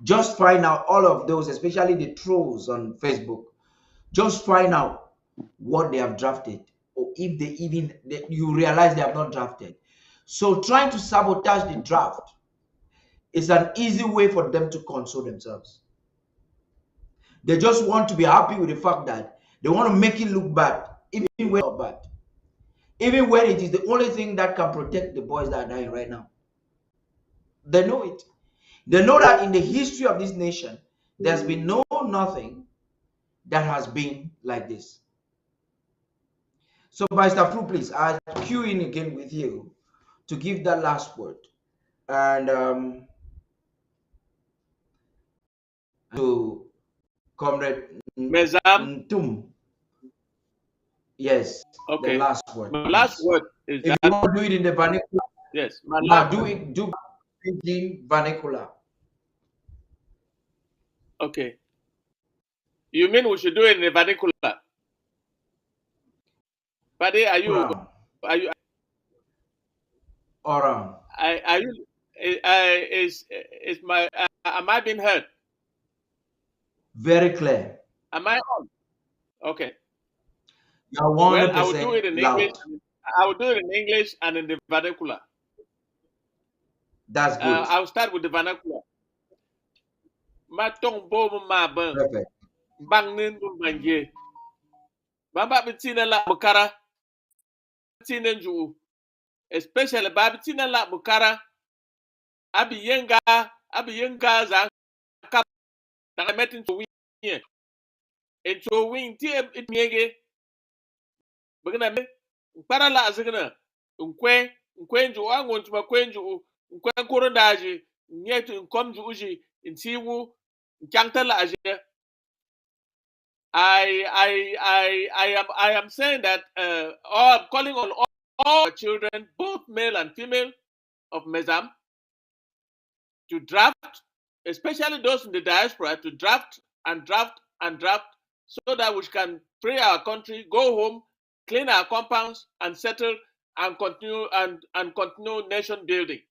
Just find out all of those, especially the trolls on Facebook. Just find out what they have drafted, or if you realize they have not drafted. So trying to sabotage the draft is an easy way for them to console themselves. They just want to be happy with the fact that they want to make it look bad, even when it's not bad. Even when it is the only thing that can protect the boys that are dying right now. They know it. They know that in the history of this nation, there's been nothing that has been like this. So, Mr. Fru, please, I'll cue in again with you to give that last word. And to Comrade Mezam. Yes, okay. The last word. My last word is if that you want to do it in the vernacular. Yes, do in vernacular. Okay. You mean we should do it in the vernacular? Buddy, are you? Are you? Is my? Am I being heard? Very clear. Am I on? Okay. You're 100% well, I will do it in loud. English. I will do it in English and in the vernacular. That's good. I'll start with the vernacular. Matong bo ma bang. Perfect. Bang nin banje. Bamba bitina la bukara. Bitina ju. Especially babitina la bukara. Abi yenga za kap. Na metin to win. And so win ti it miege. Bagana me. Para la azigana. Nkwe nju angon tuma kwenju. Nkwe korondaji. Nyetu nkomju uji. Intiwu. Nkyangta la aje. I am saying that I'm calling on all children, both male and female, of Mezam, to draft, especially those in the diaspora, to draft and draft and draft, so that we can free our country, go home, clean our compounds, and settle and continue nation building.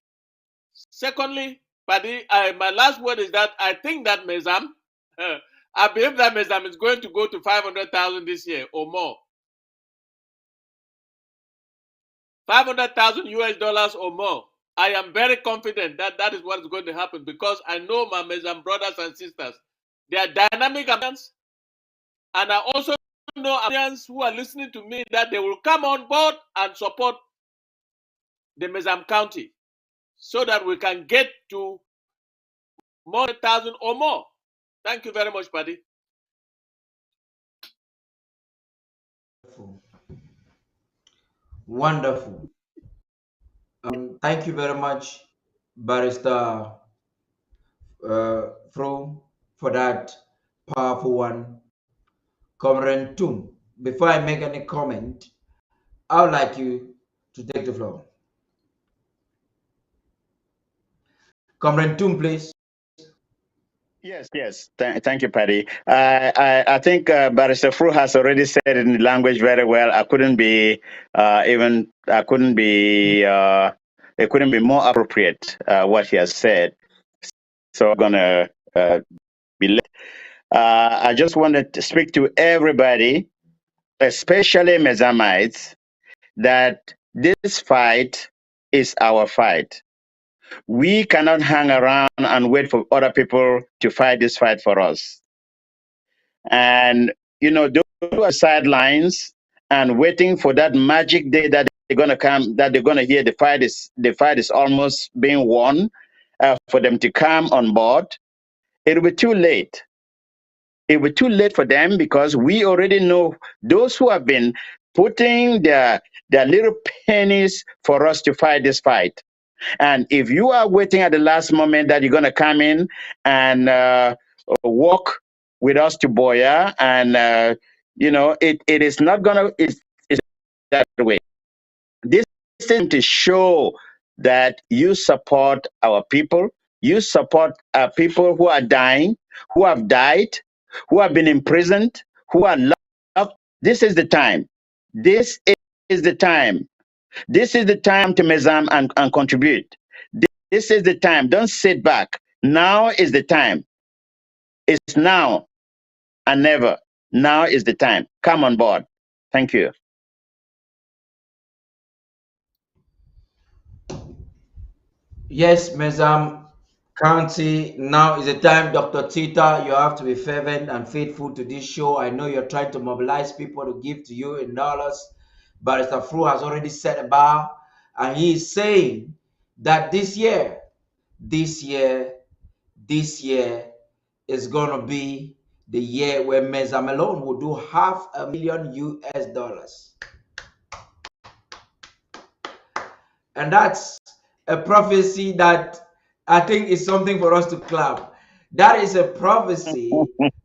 Secondly, my last word is that I think that Mezam. I believe that Mezam is going to go to 500,000 this year or more. 500,000 US dollars or more. I am very confident that that is what is going to happen because I know my Mezam brothers and sisters. They are dynamic Americans. And I also know Americans who are listening to me that they will come on board and support the Mezam County so that we can get to more than 1,000 or more. Thank you very much, buddy. Wonderful. Thank you very much, Barrister Fro, for that powerful one. Comrade Tum, before I make any comment, I would like you to take the floor. Comrade Tum, please. Yes. Thank you, Patty. I think Barrister Fru has already said it in the language very well. It couldn't be more appropriate what he has said. So I'm gonna be late. I just wanted to speak to everybody, especially Mezamites, that this fight is our fight. We cannot hang around and wait for other people to fight this fight for us. And, those who are sidelines and waiting for that magic day that they're going to come, that they're going to hear the fight is almost being won, for them to come on board. It will be too late. It will be too late for them because we already know those who have been putting their little pennies for us to fight this fight. And if you are waiting at the last moment that you're going to come in and walk with us to Boya, and it is not going to, it's that way. This is to show that you support our people, you support people who are dying, who have died, who have been imprisoned, who are locked. This is the time. This is the time. This is the time to Mezam and contribute. This is the time. Don't sit back. Now is the time. It's now and never. Now is the time. Come on board. Thank you. Yes, Mezam County, now is the time, Dr. Tita. You have to be fervent and faithful to this show. I know you're trying to mobilize people to give to you in dollars. Barrister Fru has already set a bar, and he is saying that this year is going to be the year where Mezam alone will do $500,000 US. And that's a prophecy that I think is something for us to clap. That is a prophecy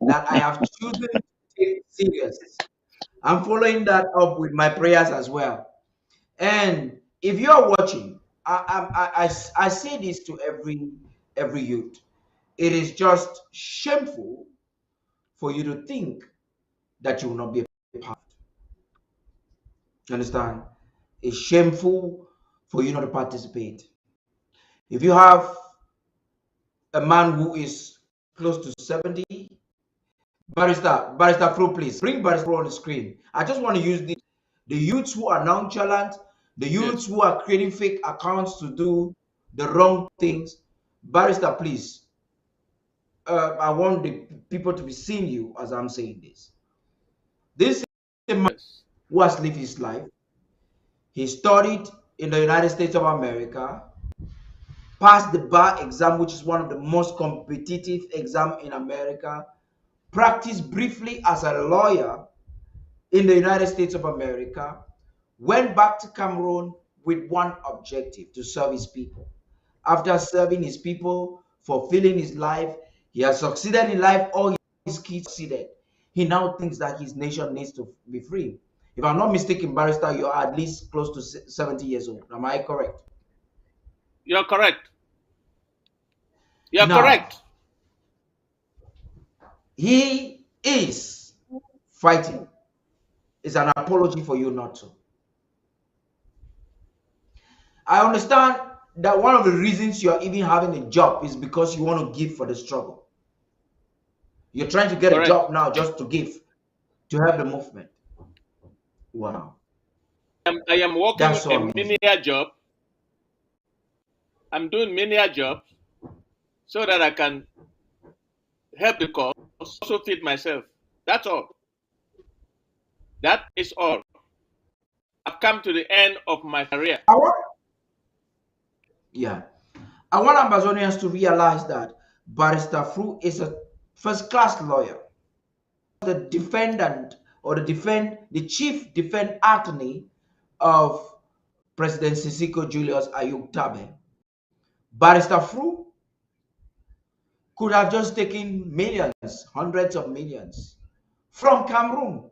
that I have chosen to take serious. I'm following that up with my prayers as well. And if you are watching, I say this to every youth. It is just shameful for you to think that you will not be a part. You understand? It's shameful for you not to participate. If you have a man who is close to 70, Barrister Fru, please bring Barrister Fru on the screen. I just want to use the youths who are nonchalant, the youths who are creating fake accounts to do the wrong things. Barrister, please. I want the people to be seeing you as I'm saying this. This is a man who has lived his life. He studied in the United States of America, passed the bar exam, which is one of the most competitive exams in America, practiced briefly as a lawyer in the United States of America, went back to Cameroon with one objective: to serve his people. After serving his people, fulfilling his life, he has succeeded in life. All his kids succeeded. He now thinks that his nation needs to be free. If I'm not mistaken, Barrister, you're at least close to 70 years old. Am I correct? You're correct. You're correct. He is fighting. It's an apology for you not to. I understand that one of the reasons you're even having a job is because you want to give for the struggle. You're trying to get a job now just to give, to help the movement. Wow. I am working a menial job. I'm doing menial jobs so that I can help the cause, also feed myself. That's all. That is all. I've come to the end of my career. I want Ambazonians to realize that Barrister Fru is a first-class lawyer. The defendant or the chief defense attorney of President Sisiko Julius Ayuk Tabe. Barrister Fru could have just taken millions, hundreds of millions from Cameroon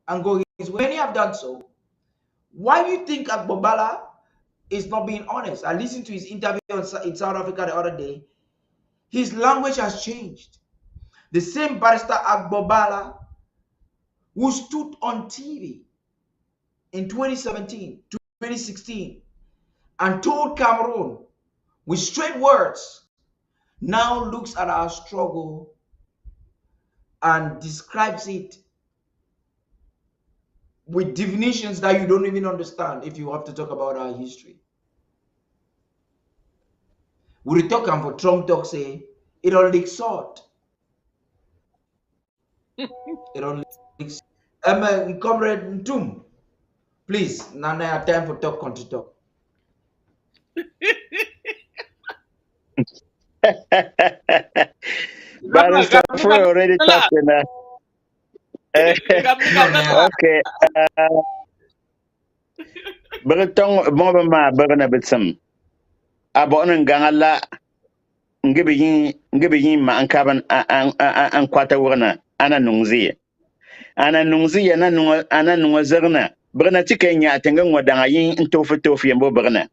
and go his way. Many have done so. Why do you think Agbobala is not being honest? I listened to his interview in South Africa the other day. His language has changed. The same Barrister Agbobala who stood on TV in 2017, 2016, and told Cameroon with straight words, now looks at our struggle and describes it with definitions that you don't even understand if you have to talk about our history. We talk and for Trump talk say, it all leaks salt. It all leaks. Comrade Ntum, please, now I have time for talk, country talk. Barrister Fro already talking. Okay. Bertong mo ma berna bitsam. Abon ngangala ngibi ma an kaban an kwata wurna ana nungzi. Ana nungzi ana nunga zerna. Berna tikenya tenga ngodanga yin tofu yambo berna.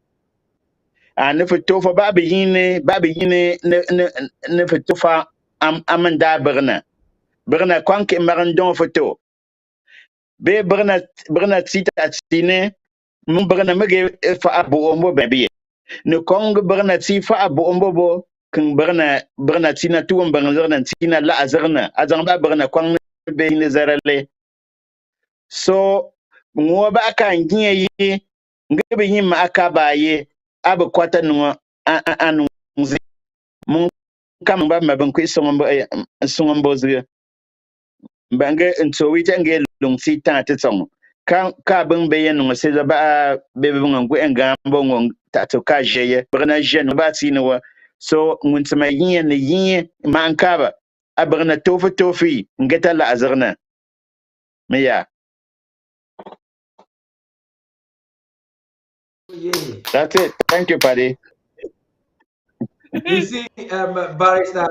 Ne fotofa babi yine ne fotofa amanda berna kwanke marandon foto be berna sita sine mun berna mege fa abu ombo babi ne kong berna si fa abu ombo bo kin berna sina tuwon berna sina la azarna azan ba berna kwang be ne zarale so ngo ba kan giye yi ngebe yin ma aka baye abu kwata no anu mun kam ba ma ban ku songombo zwe bange nso wi tange lung si ta te song ka ban be yen no se ba be ngu enga mbongo ta to ka jeye brana jen ba si no so mun sama yin ne yin man ka ba abrana tofi ngeta la azarna me ya Yeah. that's it. Thank you, Paddy. You see, Barrister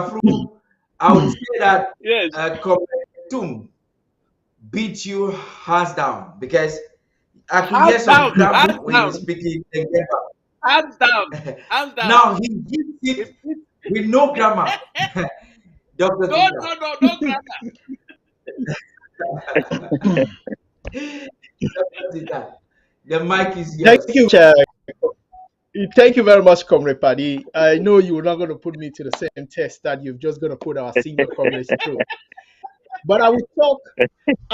Fru, I would say that Yes. Comrade beat you hands down because I could hear Hands some down. grammar Hands when you were down. speaking. Hands down. Hands down. Now he gives it with no grammar. Dr. No Tita. grammar. Dr. Tita, the mic is Thank yours. you, Chair. Thank you very much, Comrade Paddy. I know you're not going to put me to the same test that you've just going to put our senior comrades through. But I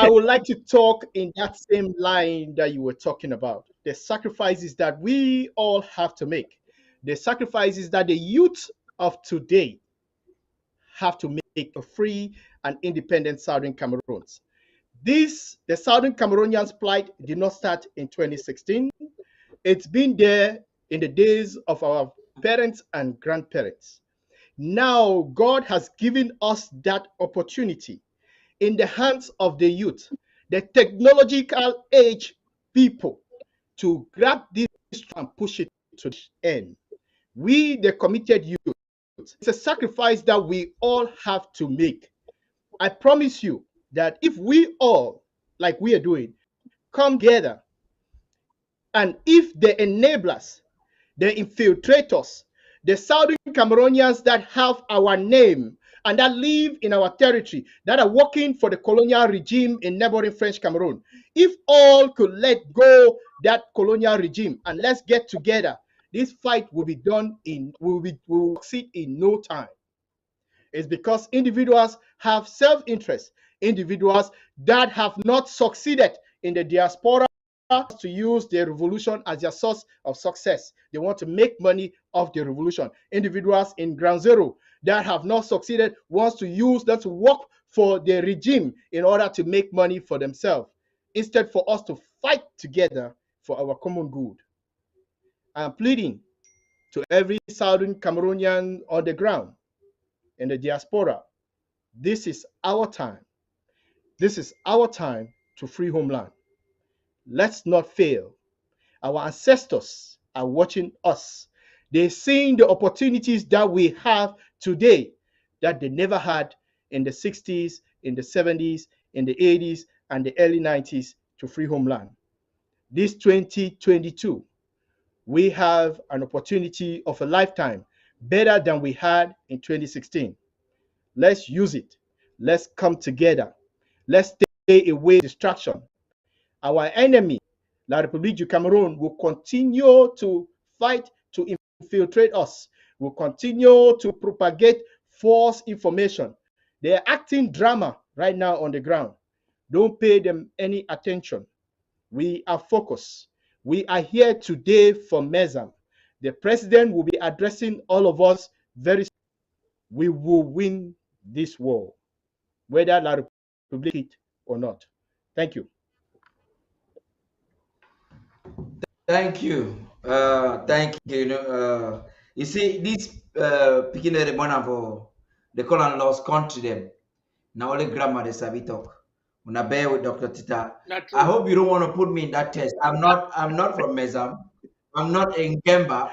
would like to talk in that same line that you were talking about. The sacrifices that we all have to make. The sacrifices that the youth of today have to make a free and independent Southern Cameroons. The Southern Cameroonians' plight did not start in 2016. It's been there in the days of our parents and grandparents. Now, God has given us that opportunity in the hands of the youth, the technological age people, to grab this and push it to the end. We, the committed youth, it's a sacrifice that we all have to make. I promise you that if we all, like we are doing, come together, and if the enablers, the infiltrators, the Southern Cameroonians that have our name and that live in our territory, that are working for the colonial regime in neighboring French Cameroon, if all could let go that colonial regime and let's get together, this fight will be done will succeed in no time. It's because individuals have self-interest, individuals that have not succeeded in the diaspora to use the revolution as their source of success. They want to make money off the revolution. Individuals in ground zero that have not succeeded wants to use that to work for the regime in order to make money for themselves, instead for us to fight together for our common good. I'm pleading to every Southern Cameroonian on the ground in the diaspora. This is our time. This is our time to free homeland. Let's not fail. Our ancestors are watching us. They're seeing the opportunities that we have today that they never had in the 60s, in the 70s, in the 80s, and the early 90s to free homeland. This 2022, we have an opportunity of a lifetime, better than we had in 2016. Let's use it. Let's come together. Let's stay away from distraction. Our enemy, La République du Cameroon, will continue to fight to infiltrate us, will continue to propagate false information. They're acting drama right now on the ground. Don't pay them any attention. We are focused. We are here today for Mezam. The president will be addressing all of us very soon. We will win this war, whether La République it or not. Thank you. Thank you. Thank you. You see, this picking the money for they call and lost country them. Now only grammar they sabi talk. When I bear with Dr. Tita, I hope you don't want to put me in that test. I'm not from Mezam. I'm not in Gemba.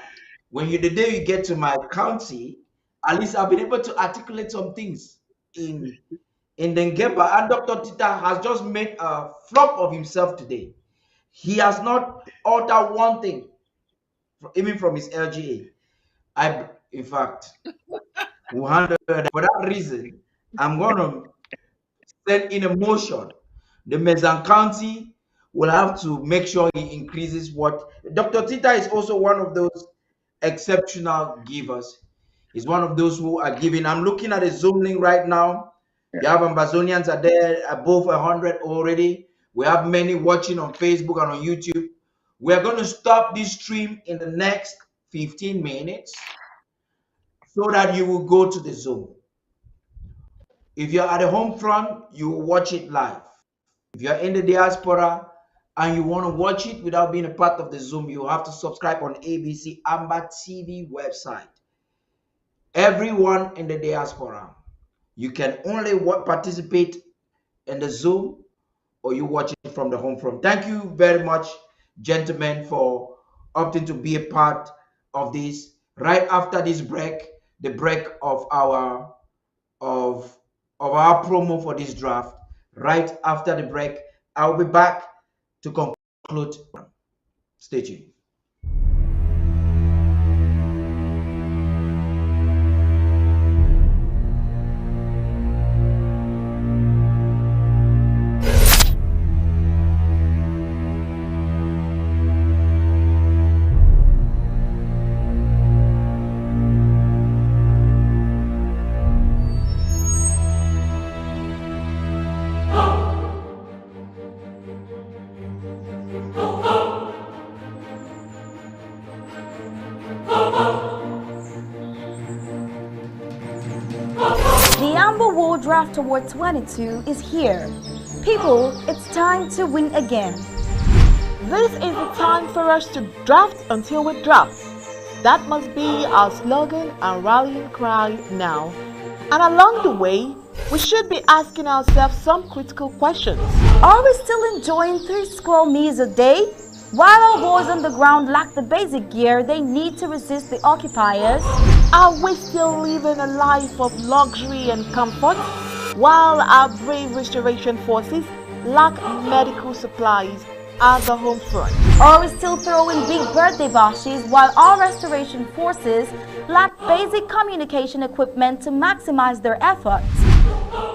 When the day you get to my county, at least I've been able to articulate some things in the Gemba. And Dr. Tita has just made a flop of himself today. He has not altered one thing, even from his LGA. In fact, we'll handle that. For that reason, I'm going to send in a motion. The Mezam County will have to make sure he increases what. Dr. Tita is also one of those exceptional givers. He's one of those who are giving. I'm looking at a Zoom link right now. You have Ambazonians are there above 100 already. We have many watching on Facebook and on YouTube. We are going to stop this stream in the next 15 minutes so that you will go to the Zoom. If you're at the home front, you will watch it live. If you're in the diaspora and you want to watch it without being a part of the Zoom, you have to subscribe on AMBC Amber TV website. Everyone in the diaspora, you can only participate in the Zoom or you watch it from the home front. Thank you very much, gentlemen, for opting to be a part of this. Right after this break, the break of our promo for this draft, right after the break, I'll be back to conclude. Stay tuned. Draft Award 22 is here. People, it's time to win again. This is the time for us to draft until we draft. That must be our slogan and rallying cry now. And along the way, we should be asking ourselves some critical questions. Are we still enjoying 3 square meals a day? While our boys on the ground lack the basic gear they need to resist the occupiers? Are we still living a life of luxury and comfort? While our brave restoration forces lack medical supplies at the home front? Are we still throwing big birthday bashes while our restoration forces lack basic communication equipment to maximize their efforts?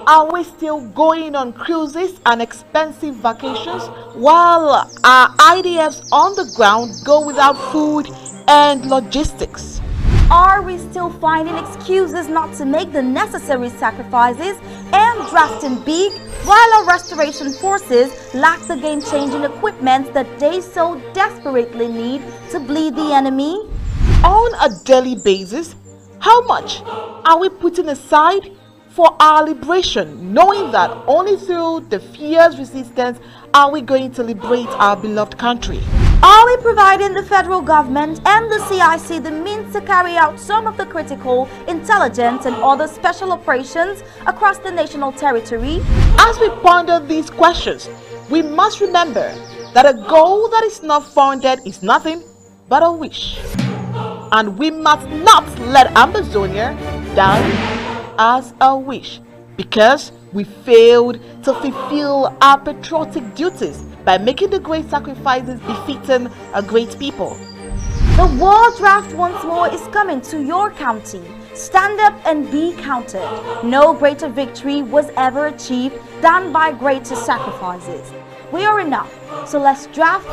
Are we still going on cruises and expensive vacations while our IDFs on the ground go without food and logistics? Are we still finding excuses not to make the necessary sacrifices and drafting big while our restoration forces lack the game-changing equipment that they so desperately need to bleed the enemy? On a daily basis, how much are we putting aside for our liberation, knowing that only through the fierce resistance are we going to liberate our beloved country? Are we providing the federal government and the CIC the means to carry out some of the critical, intelligence and other special operations across the national territory? As we ponder these questions, we must remember that a goal that is not funded is nothing but a wish. And we must not let Ambazonia die as a wish, because we failed to fulfill our patriotic duties by making the great sacrifices befitting a great people. The War Draft once more is coming to your county. Stand up and be counted. No greater victory was ever achieved than by greater sacrifices. We are enough, so let's draft,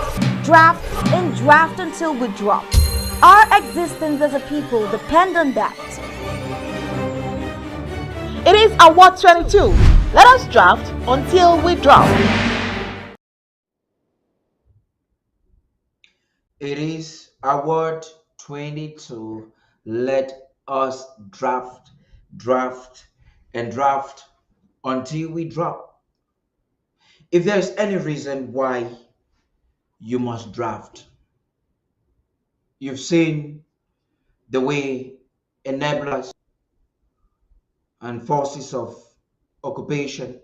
draft, and draft until we drop. Our existence as a people depend on that. It is Award 22. Let us draft until we drop. It is Award 22. Let us draft, draft, and draft until we drop. If there's any reason why you must draft, you've seen the way enablers and forces of occupation,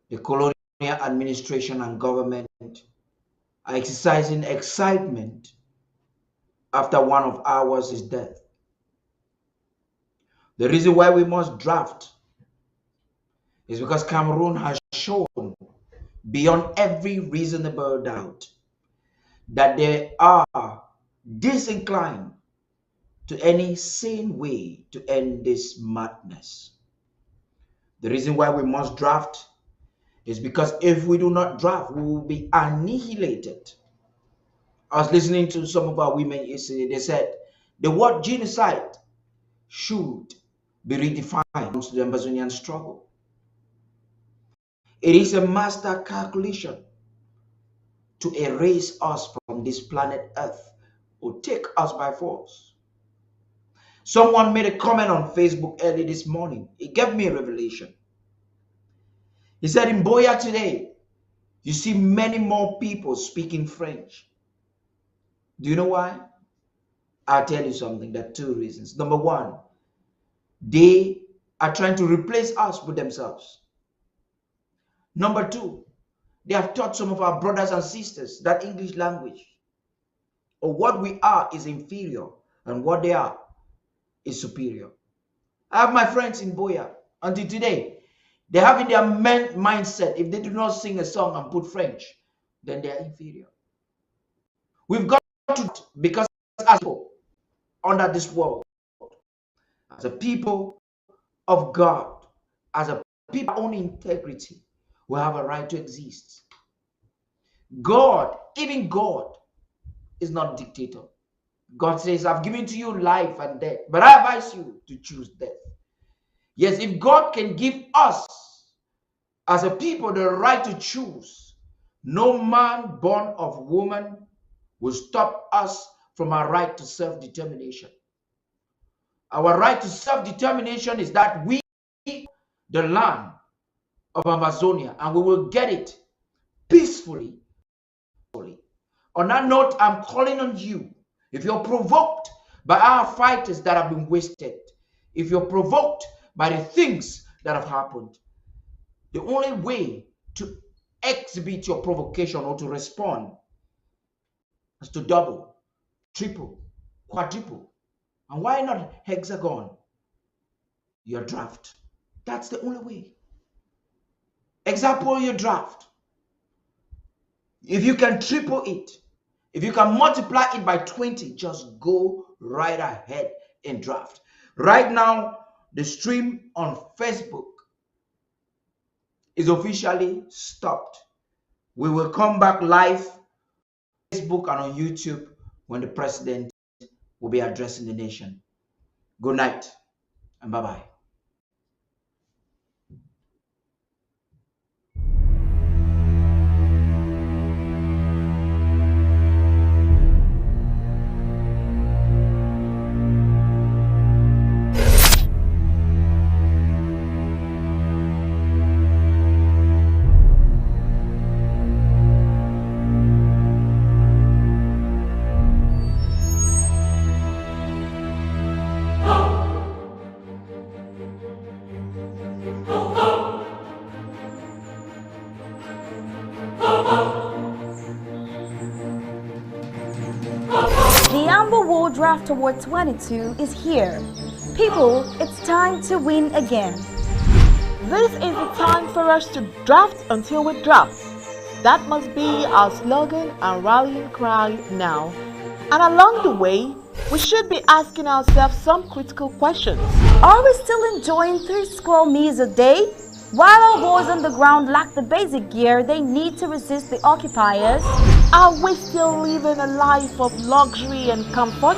the colonial administration and government are exercising excitement after one of ours is dead. The reason why we must draft is because Cameroon has shown beyond every reasonable doubt that they are disinclined to any sane way to end this madness. The reason why we must draft is because if we do not draft, we will be annihilated. I was listening to some of our women yesterday. They said the word genocide should be redefined to the Ambazonian struggle. It is a master calculation to erase us from this planet Earth or take us by force. Someone made a comment on Facebook early this morning. It gave me a revelation. He said in Boya today, you see many more people speaking French. Do you know why? I'll tell you something. There are two reasons. Number one, they are trying to replace us with themselves. Number two, they have taught some of our brothers and sisters that English language or what we are is inferior and what they are is superior. I have my friends in Boya until today. They have in their mindset, if they do not sing a song and put French, then they are inferior. We've got to, because as people under this world, as a people of God, as a people of own integrity, we have a right to exist. God, even God, is not a dictator. God says, I've given to you life and death, but I advise you to choose death. Yes, if God can give us as a people the right to choose, no man born of woman will stop us from our right to self-determination. Our right to self-determination is that we, the land of Amazonia, and we will get it peacefully. On that note, I'm calling on you. If you're provoked by our fighters that have been wasted, if you're provoked by the things that have happened, the only way to exhibit your provocation or to respond is to double, triple, quadruple, and why not hexagon your draft? That's the only way. Example your draft. If you can triple it, if you can multiply it by 20, just go right ahead and draft. Right now, the stream on Facebook is officially stopped. We will come back live on Facebook and on YouTube when the president will be addressing the nation. Good night and bye-bye. The Amber World Draft Award 22 is here. People, it's time to win again. This is the time for us to draft until we draft. That must be our slogan and rallying cry now. And along the way, we should be asking ourselves some critical questions. Are we still enjoying 3 square meals a day? While our boys on the ground lack the basic gear they need to resist the occupiers? Are we still living a life of luxury and comfort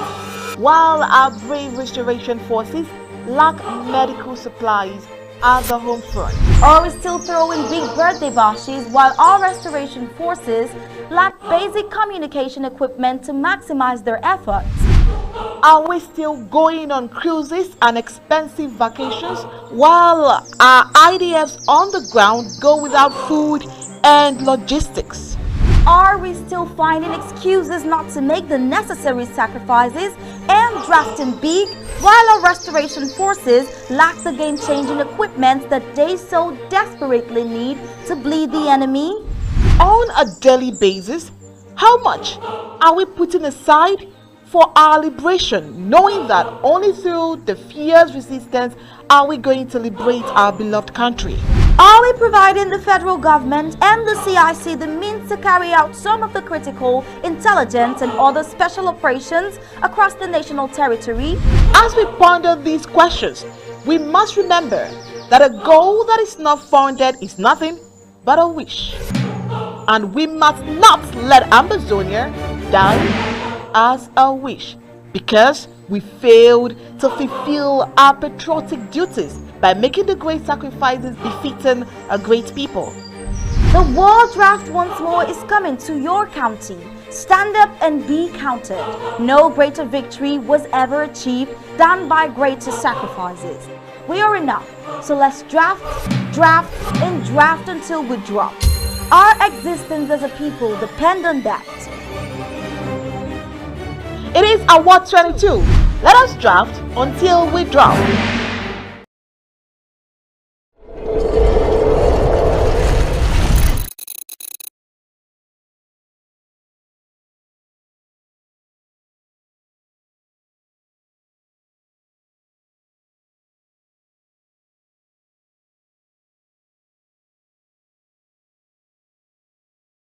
while our brave restoration forces lack medical supplies at the home front? Are we still throwing big birthday bashes while our restoration forces lack basic communication equipment to maximize their efforts? Are we still going on cruises and expensive vacations while our IDFs on the ground go without food and logistics? Are we still finding excuses not to make the necessary sacrifices and drafting big, while our restoration forces lack the game-changing equipment that they so desperately need to bleed the enemy? On a daily basis, how much are we putting aside for our liberation, knowing that only through the fierce resistance are we going to liberate our beloved country? Are we providing the federal government and the CIC the means to carry out some of the critical, intelligence and other special operations across the national territory? As we ponder these questions, we must remember that a goal that is not funded is nothing but a wish. And we must not let Ambazonia die as a wish, because we failed to fulfill our patriotic duties by making the great sacrifices befitting a great people. The war draft once more is coming to your county. Stand up and be counted. No greater victory was ever achieved than by greater sacrifices. We are enough, so let's draft, and draft until we drop. Our existence as a people depend on that. It is Award 22. Let us draft until we drop.